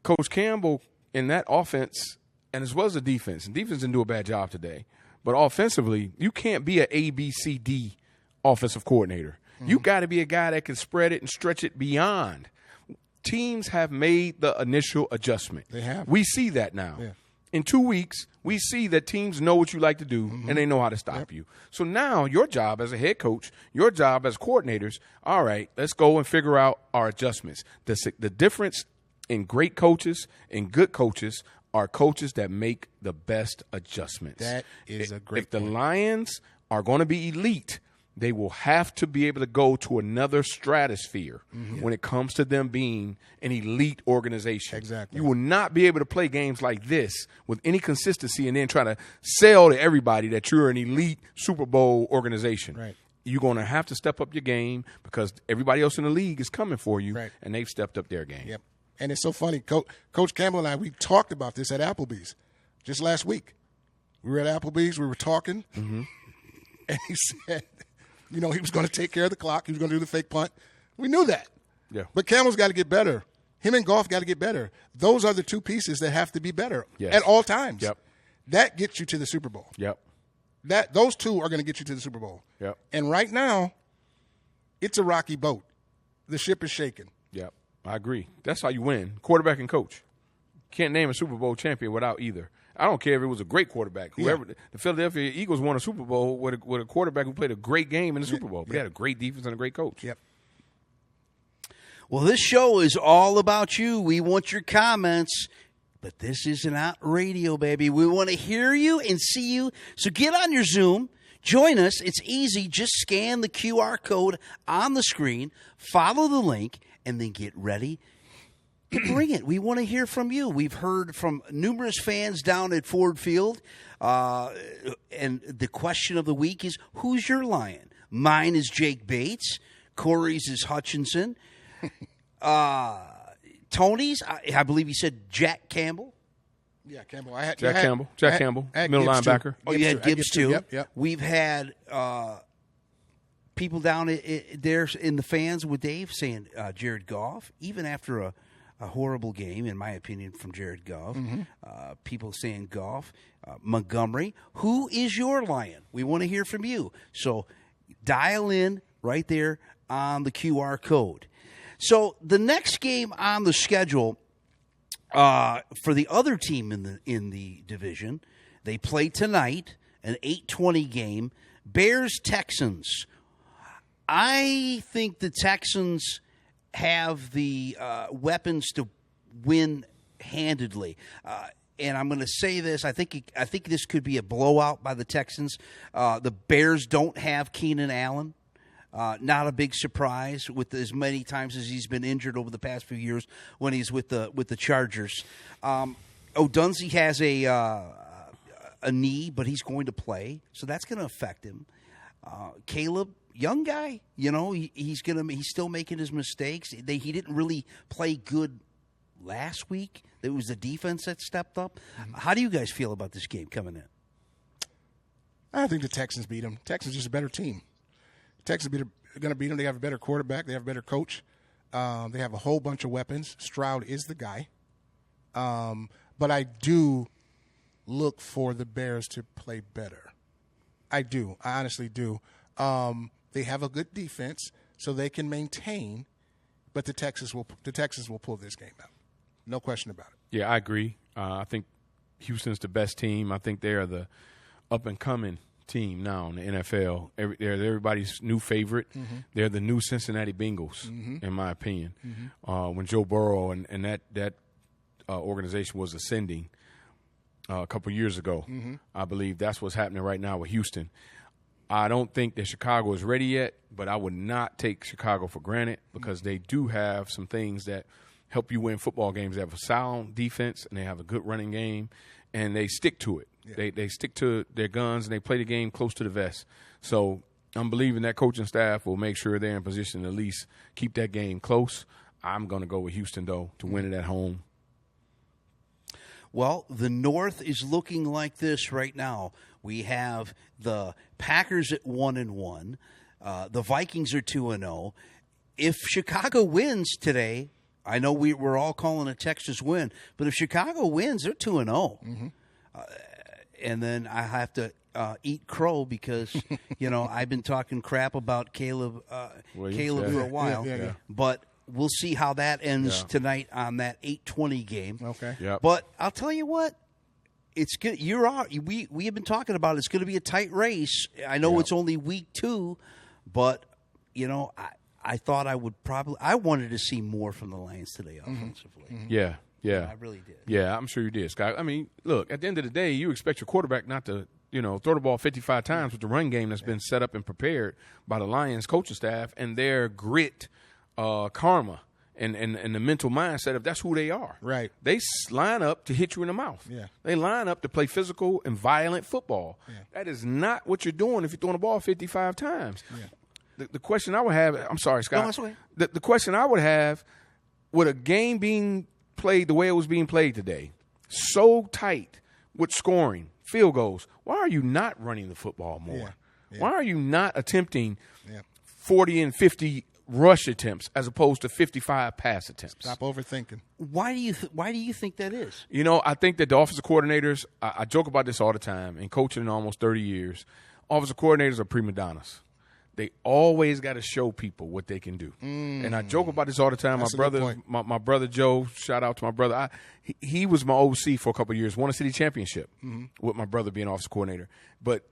Coach Campbell in that offense, and as well as the defense, and defense didn't do a bad job today, but offensively, you can't be an A, B, C, D offensive coordinator. Mm-hmm. You got to be a guy that can spread it and stretch it beyond. Teams have made the initial adjustment. They have. We see that now. Yeah. In 2 weeks, we see that teams know what you like to do, and they know how to stop you. So now your job as a head coach, your job as coordinators, all right, let's go and figure out our adjustments. The difference in great coaches and good coaches are coaches that make the best adjustments. That is a great If the point. Lions are going to be elite, they will have to be able to go to another stratosphere when it comes to them being an elite organization. Exactly. You will not be able to play games like this with any consistency and then try to sell to everybody that you're an elite Super Bowl organization. Right. You're going to have to step up your game because everybody else in the league is coming for you, Right. and they've stepped up their game. Yep. And it's so funny. Coach Campbell and I, we talked about this at Applebee's just last week. We were at Applebee's. We were talking. And he said, he was going to take care of the clock. He was going to do the fake punt. We knew that. Yeah. But Campbell's got to get better. Him and Goff got to get better. Those are the two pieces that have to be better Yes. at all times. Yep. That gets you to the Super Bowl. Yep. Those two are going to get you to the Super Bowl. Yep. And right now, it's a rocky boat. The ship is shaking. Yep. I agree. That's how you win. Quarterback and coach. Can't name a Super Bowl champion without either. I don't care if it was a great quarterback. Whoever the Philadelphia Eagles won a Super Bowl with a quarterback who played a great game in the Super Bowl. But they had a great defense and a great coach. Yep. Well, this show is all about you. We want your comments, but this isn't out radio, baby. We want to hear you and see you. So get on your Zoom. Join us. It's easy. Just scan the QR code on the screen, follow the link, and then get ready to bring it. We want to hear from you. We've heard from numerous fans down at Ford Field, and the question of the week is, who's your Lion? Mine is Jake Bates. Corey's is Hutchinson. Tony's, I believe he said Jack Campbell. Yeah, Campbell. Jack Campbell, middle linebacker. Oh, you had Gibbs too. Yep. We've had people down there in the fans with Dave saying Jared Goff, even after a horrible game, in my opinion, from Jared Goff. People saying Goff. Montgomery. Who is your Lion? We want to hear from you. So dial in right there on the QR code. So the next game on the schedule for the other team in the division, they play tonight, an 8:20 game. Bears-Texans. I think the Texans have the weapons to win handedly. And I'm going to say this. I think this could be a blowout by the Texans. The Bears don't have Keenan Allen. Not a big surprise with as many times as he's been injured over the past few years when he's with the Chargers. Odunze has a knee, but he's going to play, so that's going to affect him. Caleb, young guy, he's still making his mistakes. He didn't really play good last week. It was the defense that stepped up. How do you guys feel about this game coming in? I think the Texans beat them. Texans is just a better team. Texans are going to beat them. They have a better quarterback. They have a better coach. They have a whole bunch of weapons. Stroud is the guy. But I do look for the Bears to play better. I do. I honestly do. They have a good defense, so they can maintain. But the Texans will pull this game out. No question about it. Yeah, I agree. I think Houston's the best team. I think they're the up-and-coming team now in the NFL. They're everybody's new favorite. They're the new Cincinnati Bengals, in my opinion. When Joe Burrow and that organization was ascending a couple years ago, I believe that's what's happening right now with Houston. I don't think that Chicago is ready yet, but I would not take Chicago for granted because they do have some things that help you win football games. They have a sound defense, and they have a good running game, and they stick to it. Yeah. They stick to their guns, and they play the game close to the vest. So I'm believing that coaching staff will make sure they're in position to at least keep that game close. I'm going to go with Houston, though, to win it at home. Well, the North is looking like this right now. We have the Packers at 1-1. The Vikings are 2-0. If Chicago wins today, I know we're all calling a Texas win, but if Chicago wins, they're 2-0. Mm-hmm. And then I have to eat crow because, I've been talking crap about Caleb for a while. Yeah. But we'll see how that ends tonight on that 8:20 game. Okay. Yep. But I'll tell you what, it's good. We have been talking about it's going to be a tight race. I know it's only week 2, but I thought I wanted to see more from the Lions today offensively. Mm-hmm. Yeah. I really did. Yeah, I'm sure you did, Scott. I mean, look, at the end of the day, you expect your quarterback not to, throw the ball 55 times with the run game that's been set up and prepared by the Lions coaching staff and their grit, karma, and the mental mindset of that's who they are. Right. They line up to hit you in the mouth. Yeah. They line up to play physical and violent football. Yeah. That is not what you're doing if you're throwing the ball 55 times. Yeah. The question I would have – I'm sorry, Scott. No, that's okay. The question I would have, with a game being played the way it was being played today, so tight with scoring, field goals, why are you not running the football more? Yeah. Yeah. Why are you not attempting 40 and 50 rush attempts as opposed to 55 pass attempts? Stop overthinking. Why do you think that is? I think that the offensive coordinators, I joke about this all the time, and coaching in almost 30 years, offensive coordinators are prima donnas. They always got to show people what they can do. And I joke about this all the time. That's My brother Joe, shout out to my brother. He was my OC for a couple of years, won a city championship with my brother being offensive coordinator. But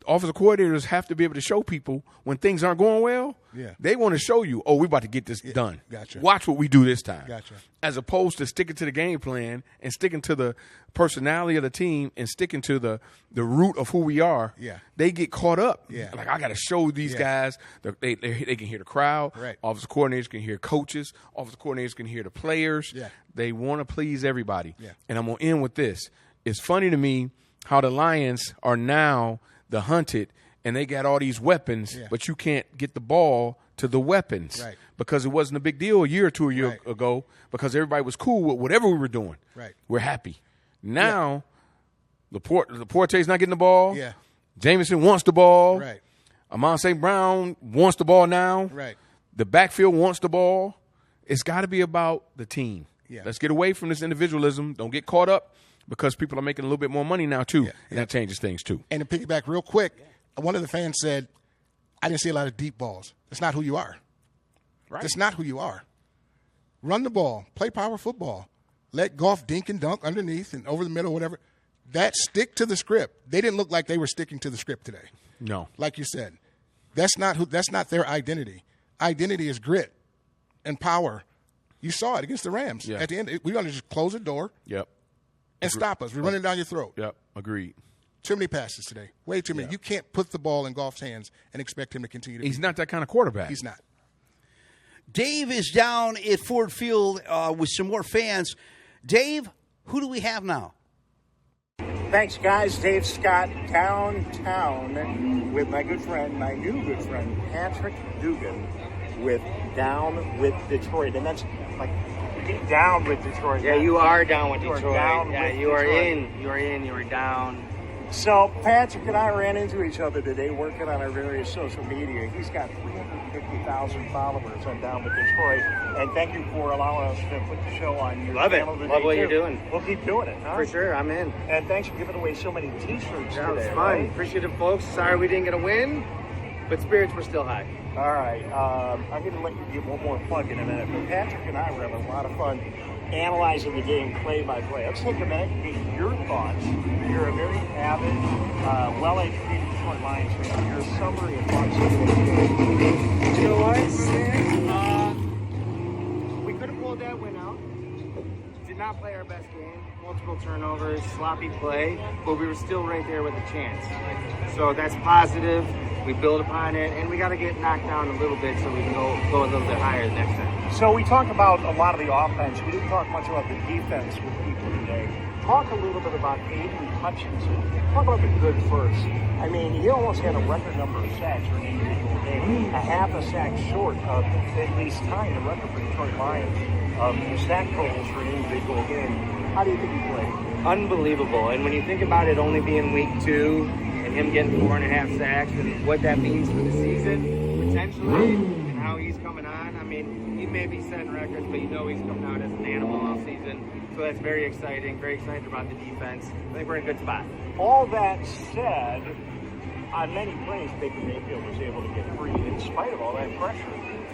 offensive coordinators have to be able to show people when things aren't going well. Yeah. They want to show you, we're about to get this done. Gotcha. Watch what we do this time. Gotcha. As opposed to sticking to the game plan and sticking to the personality of the team and sticking to the root of who we are. Yeah. They get caught up. Yeah. Like, I got to show these guys. They can hear the crowd. Right. Offensive coordinators can hear coaches. Offensive coordinators can hear the players. Yeah. They want to please everybody. Yeah. And I'm going to end with this. It's funny to me how the Lions are now the hunted, and they got all these weapons, but you can't get the ball to the weapons because it wasn't a big deal a year or two ago because everybody was cool with whatever we were doing. Right. We're happy. Now, Laporte's not getting the ball. Yeah. Jameson wants the ball. Right. Amon St. Brown wants the ball now. Right. The backfield wants the ball. It's got to be about the team. Yeah. Let's get away from this individualism. Don't get caught up because people are making a little bit more money now too, and that changes things too. And to piggyback real quick, one of the fans said, I didn't see a lot of deep balls. That's not who you are. Right. That's not who you are. Run the ball. Play power football. Let Goff dink and dunk underneath and over the middle, whatever. Stick to the script. They didn't look like they were sticking to the script today. No. Like you said. That's not their identity. Identity is grit and power. You saw it against the Rams. Yeah. At the end, we're going to just close the door and stop us. We're running down your throat. Yep. Agreed. Too many passes today. Way too many. Yeah. You can't put the ball in Goff's hands and expect him to continue to He's not that kind of quarterback. He's not. Dave is down at Ford Field with some more fans. Dave, who do we have now? Thanks, guys. Dave Scott downtown with my new good friend, Patrick Dugan with Down with Detroit. And that's like, down with Detroit. Yeah, you are down with Detroit. You are down. So Patrick and I ran into each other today working on our various social media. He's got 350,000 followers on Down with Detroit. And thank you for allowing us to put the show on your channel today. Love what you're doing. We'll keep doing it. Huh? For sure, I'm in. And thanks for giving away so many T-shirts That was today. fun. Right? Appreciative, folks. Sorry we didn't get a win, but spirits were still high. All right. I'm going to let you get one more plug in a minute. But Patrick and I were having a lot of fun analyzing the game play by play. Let's take a minute and get your thoughts. You're a very avid, well-educated Detroit Lions fan. Your summary of thoughts of this game. You know what? We could have pulled that win out. Did not play our best game. Multiple turnovers, sloppy play, but we were still right there with a chance. So that's positive. We build upon it, and we got to get knocked down a little bit so we can go a little bit higher next time. So we talked about a lot of the offense. We didn't talk much about the defense with people today. Talk a little bit about Aiden Hutchinson. Talk about the good first. I mean, he almost had a record number of sacks for an individual game, a half a sack short of at least tying the record for Detroit Lions of sack totals for an individual game. How do you think he played? Unbelievable. And when you think about it only being week 2 and him getting 4.5 sacks and what that means for the season, potentially, and how he's coming on, I mean, he may be setting records, but you know he's coming out as an animal all season. So that's very exciting. Very excited about the defense. I think we're in a good spot. All that said, on many plays, Baker Mayfield was able to get free in spite of all that pressure.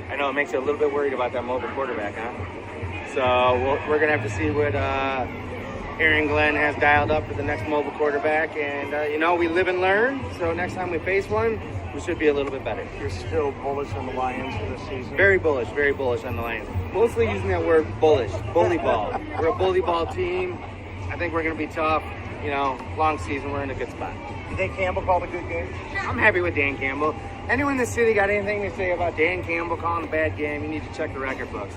I know it makes you a little bit worried about that mobile quarterback, huh? So we're going to have to see what Aaron Glenn has dialed up for the next mobile quarterback. And, you know, we live and learn. So next time we face one, we should be a little bit better. You're still bullish on the Lions for this season? Very bullish on the Lions. Mostly using that word bullish, bully ball. We're a bully ball team. I think we're going to be tough. You know, long season, we're in a good spot. You think Campbell called a good game? I'm happy with Dan Campbell. Anyone in the city got anything to say about Dan Campbell calling a bad game, you need to check the record books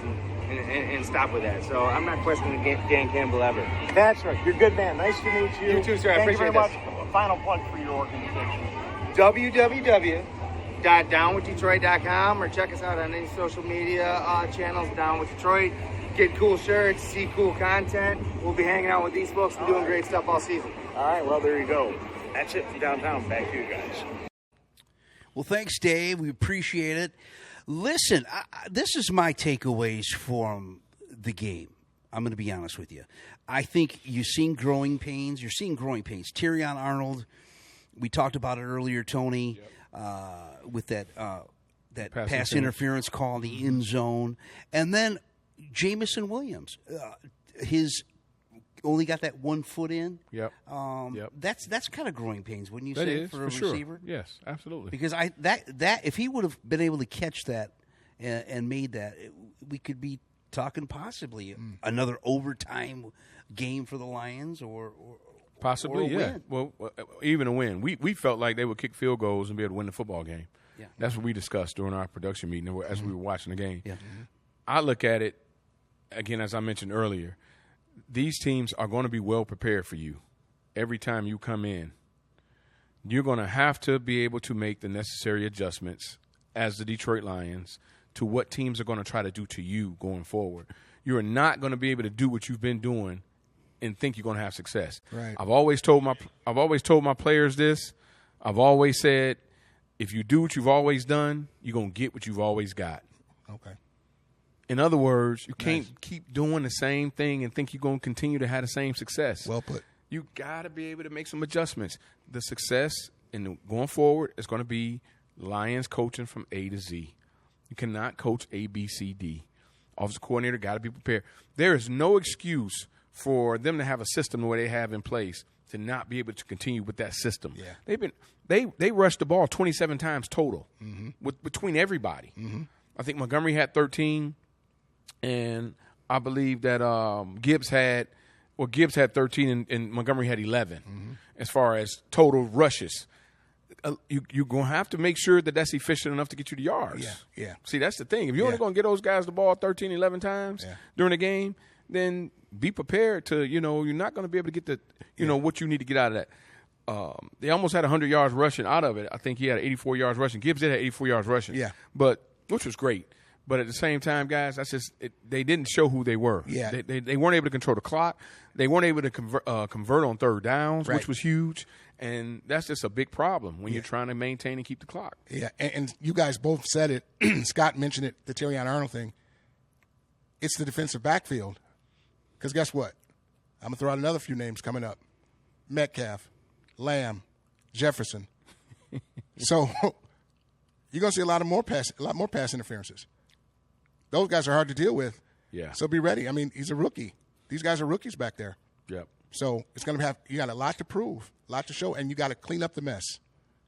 and stop with that. So I'm not questioning Dan Campbell ever. That's right. You're a good man. Nice to meet you. You too, sir. I appreciate it. Thank you very much. Final plug for your organization. www.downwithdetroit.com or check us out on any social media channels, Down with Detroit. Get cool shirts, see cool content. We'll be hanging out with these folks and doing great stuff all season. All right, well, there you go. That's it from downtown. Back to you guys. Well, thanks, Dave. We appreciate it. Listen, this is my takeaways from the game. I'm going to be honest with you. I think you're seeing growing pains. Tyrion Arnold, we talked about it earlier, Tony, with that pass interference call in the end zone. And then Jamison Williams, his only got that 1 foot in. Yep. That's kind of growing pains, wouldn't you That say, is, for a sure. receiver? Yes, absolutely. Because that if he would have been able to catch that and made that, we could be talking possibly another overtime game for the Lions or possibly, or a yeah. win. Well, even a win. We felt like they would kick field goals and be able to win the football game. Yeah. That's what we discussed during our production meeting as we were watching the game. Yeah. I look at it, again, as I mentioned earlier, these teams are going to be well prepared for you. Every time you come in, you're going to have to be able to make the necessary adjustments as the Detroit Lions to what teams are going to try to do to you going forward. You're not going to be able to do what you've been doing and think you're going to have success. Right. I've always told my players this. I've always said, if you do what you've always done, you're going to get what you've always got. Okay. In other words, you can't keep doing the same thing and think you're going to continue to have the same success. Well put. You got to be able to make some adjustments. The success going forward is going to be Lions coaching from A to Z. You cannot coach A, B, C, D. Offensive coordinator got to be prepared. There is no excuse for them to have a system the way they have in place to not be able to continue with that system. Yeah. They rushed the ball 27 times total between everybody. Mm-hmm. I think Montgomery had 13. And I believe that Gibbs had 13 and Montgomery had 11 as far as total rushes. You're going to have to make sure that that's efficient enough to get you the yards. Yeah. See, that's the thing. If you're only going to get those guys the ball 13, 11 times during the game, then be prepared to, you're not going to be able to get what you need to get out of that. They almost had 100 yards rushing out of it. I think he had 84 yards rushing. Gibbs did have 84 yards rushing. Yeah. Which was great. But at the same time, guys, they didn't show who they were. Yeah. They weren't able to control the clock. They weren't able to convert on third downs, which was huge. And that's just a big problem when you're trying to maintain and keep the clock. Yeah, and you guys both said it. Scott mentioned it, the Tyrion Arnold thing. It's the defensive backfield. Because guess what? I'm going to throw out another few names coming up. Metcalf, Lamb, Jefferson. So you're going to see a lot more pass interferences. Those guys are hard to deal with. Yeah. So be ready. I mean, he's a rookie. These guys are rookies back there. Yep. So it's going to you got a lot to prove, a lot to show, and you got to clean up the mess.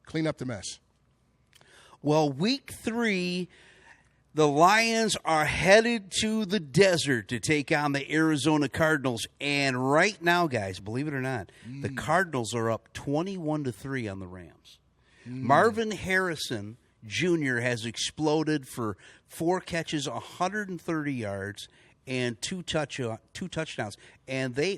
Clean up the mess. Well, week 3, the Lions are headed to the desert to take on the Arizona Cardinals. And right now, guys, believe it or not, the Cardinals are up 21-3 on the Rams. Marvin Harrison Jr. has exploded for 4 catches, 130 yards, and two touchdowns, and they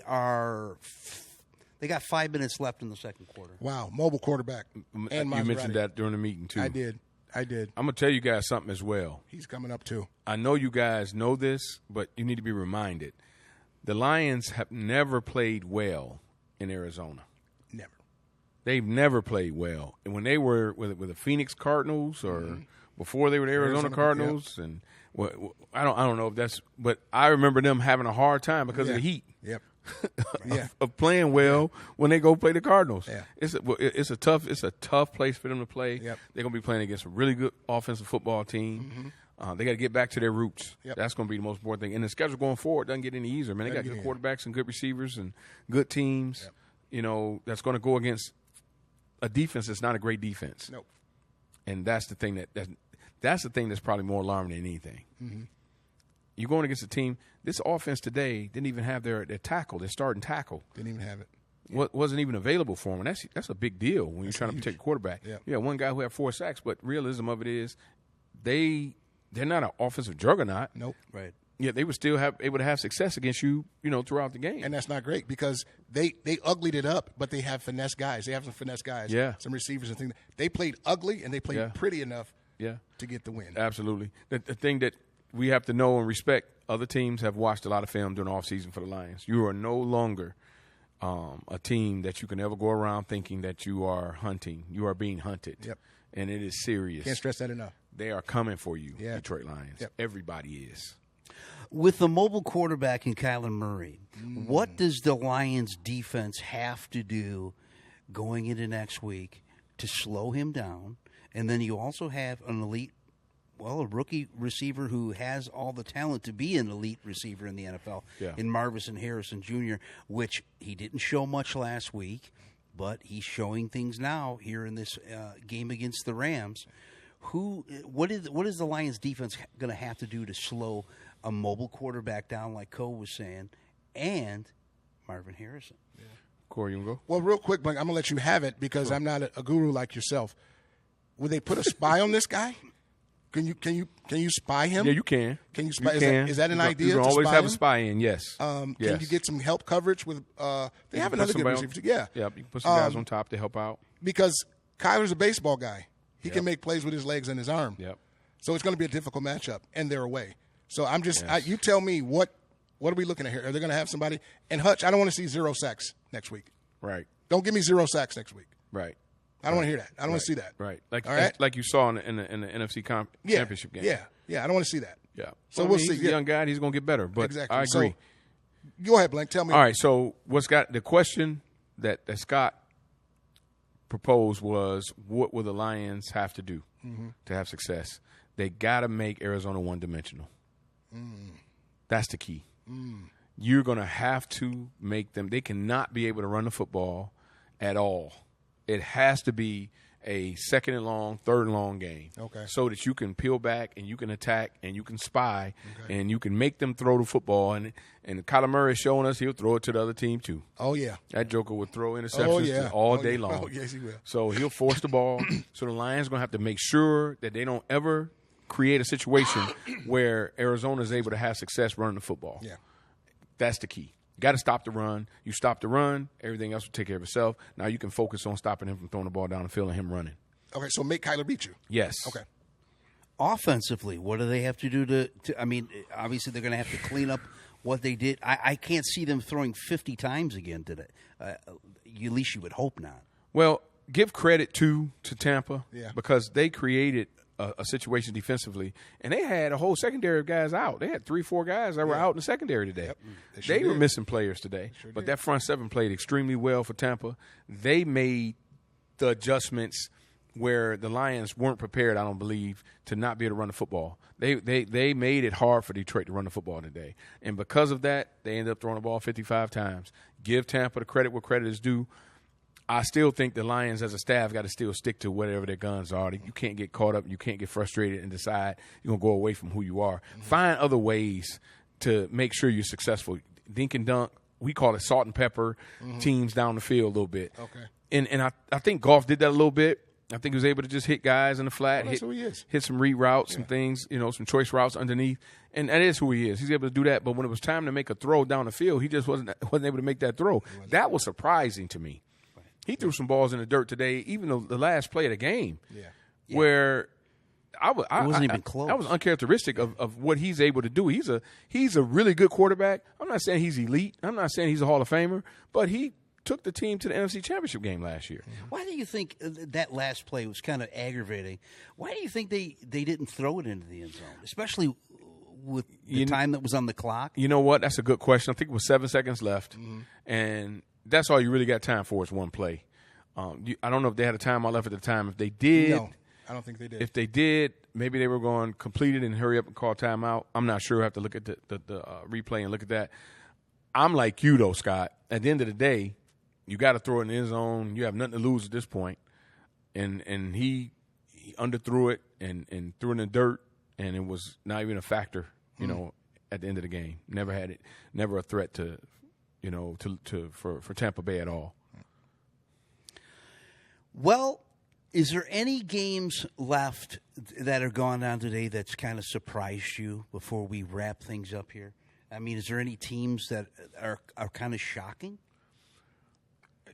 got 5 minutes left in the second quarter. Wow, mobile quarterback. And you mentioned that during the meeting too. I did. I'm going to tell you guys something as well. He's coming up too. I know you guys know this, but you need to be reminded. The Lions have never played well in Arizona. Never. They've never played well. And when they were with the Phoenix Cardinals or before they were the Arizona Cardinals, and I don't know if that's, but I remember them having a hard time because of the heat. Yep. of playing well when they go play the Cardinals. Yeah. It's a tough place for them to play. Yep. They're going to be playing against a really good offensive football team. They got to get back to their roots. Yep. That's going to be the most important thing. And the schedule going forward doesn't get any easier, man. They got good quarterbacks and good receivers and good teams. Yep. You know, that's going to go against a defense that's not a great defense. Nope. And that's the thing that's the thing that's probably more alarming than anything. Mm-hmm. You're going against a team. This offense today didn't even have their tackle, their starting tackle. Didn't even have it. Wasn't even available for them. And that's a big deal when you're trying to protect a quarterback. Yeah. Yeah, one guy who had 4 sacks, but realism of it is they're not an offensive juggernaut. Nope. Right. Yeah, they were still able to have success against you, throughout the game. And that's not great because they uglied it up, but they have finesse guys. They have some finesse guys. Yeah. Some receivers and things. They played ugly and they played pretty enough to get the win. Absolutely. The thing that we have to know and respect, other teams have watched a lot of film during the offseason for the Lions. You are no longer a team that you can ever go around thinking that you are hunting. You are being hunted. Yep. And it is serious. Can't stress that enough. They are coming for you, Yeah. Detroit Lions. Yep. Everybody is. With the mobile quarterback in Kyler Murray, what does the Lions defense have to do going into next week to slow him down? And then you also have a rookie receiver who has all the talent to be an elite receiver in the NFL in Marvin Harrison Jr., which he didn't show much last week, but he's showing things now here in this game against the Rams. What is the Lions defense going to have to do to slow a mobile quarterback down, like Cole was saying, and Marvin Harrison? Yeah. Corey, you want to go? Well, real quick, Blake, I'm going to let you have it because I'm not a guru like yourself. Would they put a spy on this guy? Can you spy him? Yeah, you can. Can you spy? You can. Is that an idea? You can to always spy have him? a spy in. Yes. Can yes. you get some help coverage with? They have another good receiver. Yeah. Yeah. You can put some guys on top to help out. Because Kyler's a baseball guy. He can make plays with his legs and his arm. Yep. So it's going to be a difficult matchup, and they're away. So I'm just you tell me what are we looking at here? Are they going to have somebody? And Hutch, I don't want to see 0 sacks next week. Right. Don't give me 0 sacks next week. Right. I don't want to hear that. I don't want to see that. Right. Like you saw in the NFC championship game. Yeah. I don't want to see that. Yeah. So we'll see. He's a young guy. He's going to get better. But exactly. I agree. So, go ahead, Blank. Tell me. All right. So the question that Scott proposed was, what will the Lions have to do to have success? They got to make Arizona one-dimensional. That's the key. You're going to have to make them – they cannot be able to run the football at all. It has to be a second and long, third and long game. Okay. So that you can peel back and you can attack and you can spy and you can make them throw the football. And Kyler Murray is showing us he'll throw it to the other team too. Oh, yeah. That joker would throw interceptions all day long. Oh, yes, he will. So he'll force the ball. So the Lions are going to have to make sure that they don't ever create a situation where Arizona is able to have success running the football. Yeah. That's the key. You got to stop the run. You stop the run, everything else will take care of itself. Now you can focus on stopping him from throwing the ball down the field and him running. Okay, so make Kyler beat you. Yes. Okay. Offensively, what do they have to do to I mean, obviously they're going to have to clean up what they did. I can't see them throwing 50 times again today. At least you would hope not. Well, give credit to Tampa because they created a situation defensively, and they had a whole secondary of guys out. They had 3-4 guys that were out in the secondary today. Yep. They were missing players today, but that front seven played extremely well for Tampa. They made the adjustments where the Lions weren't prepared, I don't believe, to not be able to run the football. They made it hard for Detroit to run the football today, and because of that, they ended up throwing the ball 55 times. Give Tampa the credit where credit is due. I still think the Lions as a staff got to still stick to whatever their guns are. You can't get caught up. You can't get frustrated and decide you're going to go away from who you are. Find other ways to make sure you're successful. Dink and dunk, we call it salt and pepper teams down the field a little bit. Okay. And I think Goff did that a little bit. I think he was able to just hit guys in the flat, Well, that's who he is. hit some read routes, some things, some choice routes underneath, and that is who he is. He's able to do that. But when it was time to make a throw down the field, he just wasn't able to make that throw. That was surprising to me. He threw some balls in the dirt today, even the last play of the game, where it wasn't even close. That was uncharacteristic of what he's able to do. He's a really good quarterback. I'm not saying he's elite. I'm not saying he's a Hall of Famer, but he took the team to the NFC Championship game last year. Why do you think that last play was kind of aggravating? Why do you think they didn't throw it into the end zone, especially with the time that was on the clock? You know what? That's a good question. I think it was 7 seconds left, and that's all you really got time for is one play. I don't know if they had a timeout left at the time. If they did, No, I don't think they did. If they did, maybe they were going to complete it and hurry up and call timeout. I'm not sure. I have to look at the replay and look at that. I'm like you, though, Scott. At the end of the day, you got to throw it in the end zone. You have nothing to lose at this point. And he underthrew it and threw it in the dirt, and it was not even a factor, at the end of the game. Never a threat to for Tampa Bay at all. Well, is there any games left that are gone on today that's kind of surprised you before we wrap things up here? I mean, is there any teams that are kind of shocking?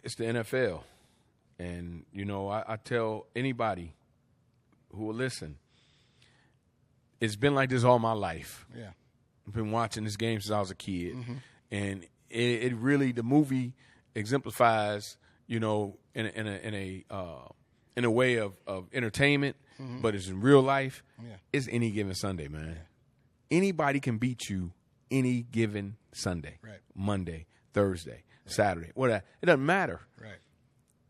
It's the NFL. And, I tell anybody who will listen, it's been like this all my life. Yeah. I've been watching this game since I was a kid. And it really, the movie exemplifies, in a way of entertainment, but it's in real life. It's any given Sunday, man. Anybody can beat you any given Sunday, right? Monday, Thursday, Saturday, whatever. It doesn't matter. Right.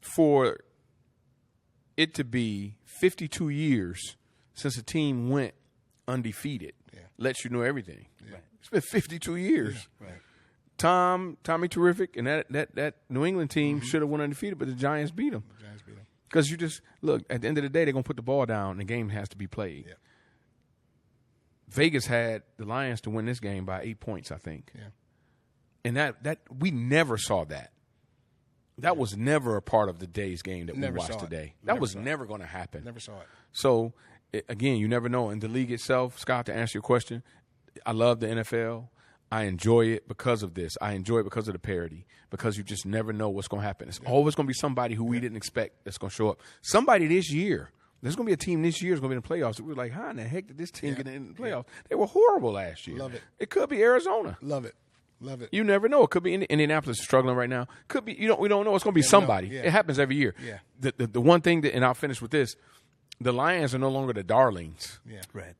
For it to be 52 years since a team went undefeated, lets you know everything. Right. It's been 52 years. Right. Tommy Terrific, and that New England team should have won undefeated, but the Giants beat them. Because you just, look, at the end of the day, they're going to put the ball down, and the game has to be played. Yeah. Vegas had the Lions to win this game by 8 points, I think. Yeah. And that we never saw that. That was never a part of the day's game that we watched today. That was never going to happen. Never saw it. So, again, you never know. In the league itself, Scott, to answer your question, I love the NFL. I enjoy it because of this. I enjoy it because of the parity, because you just never know what's going to happen. It's always going to be somebody who we didn't expect that's going to show up. Somebody this year. There's going to be a team this year that's going to be in the playoffs. We were like, how in the heck did this team get in the playoffs? They were horrible last year. Love it. It could be Arizona. Love it. Love it. You never know. It could be Indianapolis is struggling right now. Could be we don't know. It's going to be somebody. It happens every year. Yeah. The one thing that, and I'll finish with this, the Lions are no longer the darlings. Yeah. Right.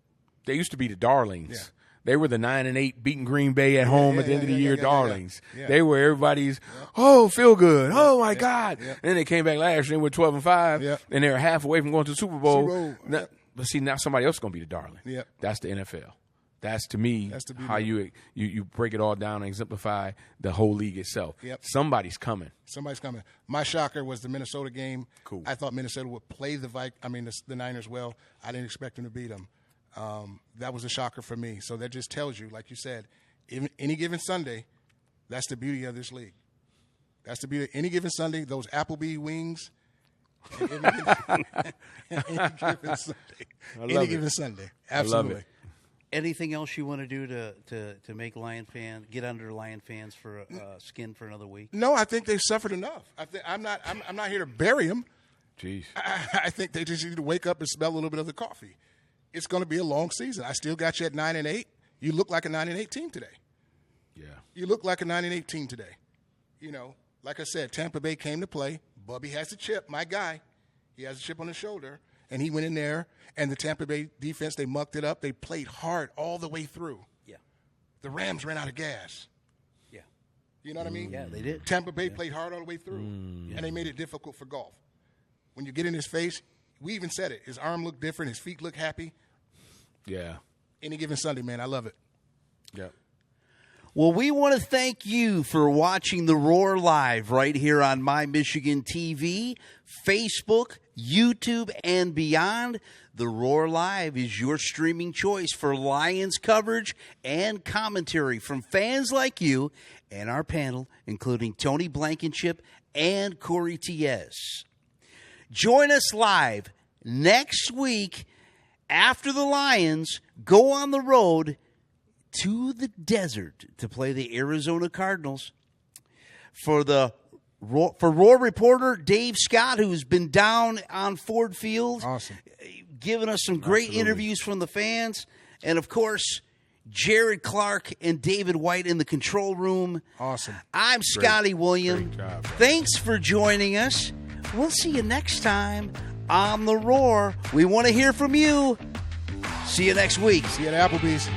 They used to be the darlings. Yeah. They were the 9-8 beating Green Bay at home at the end of the year darlings. Yeah. They were everybody's feel good. Oh my God. And then they came back last year with 12-5, and they were half away from going to the Super Bowl. But see, now somebody else is going to be the darling. Yeah. That's the NFL. That's, to me, That's the beauty how you break it all down and exemplify the whole league itself. Yep. Somebody's coming. Somebody's coming. My shocker was the Minnesota game. Cool. I thought Minnesota would play the Niners well. I didn't expect them to beat them. That was a shocker for me. So that just tells you, like you said, any given Sunday, that's the beauty of this league. That's the beauty. Any given Sunday, those Applebee wings. Any given Sunday. Absolutely. I love it. Anything else you want to do to make get under Lion fans for skin for another week? No, I think they've suffered enough. I'm not here to bury them. Jeez. I think they just need to wake up and smell a little bit of the coffee. It's going to be a long season. I still got you at 9-8. You look like a 9-8 team today. Yeah. You look like a 9-8 team today. Like I said, Tampa Bay came to play. Bubby has the chip, my guy. He has a chip on his shoulder. And he went in there, and the Tampa Bay defense, they mucked it up. They played hard all the way through. Yeah. The Rams ran out of gas. Yeah. You know what I mean? Yeah, they did. Tampa Bay played hard all the way through, and they made it difficult for golf. When you get in his face, we even said it. His arm looked different. His feet look happy. Yeah. Any given Sunday, man, I love it. Yeah. Well, we want to thank you for watching The Roar live right here on My Michigan TV, Facebook, YouTube, and beyond. The Roar Live is your streaming choice for Lions coverage and commentary from fans like you and our panel, including Tony Blankenship and Corey T.S. Join us live next week after the Lions go on the road to the desert to play the Arizona Cardinals. For Roar reporter Dave Scott, who's been down on Ford Field, awesome, giving us some great interviews from the fans, and of course, Jared Clark and David White in the control room. Awesome. I'm Scotty William. Great job. Thanks for joining us. We'll see you next time on The Roar. We want to hear from you. See you next week. See you at Applebee's.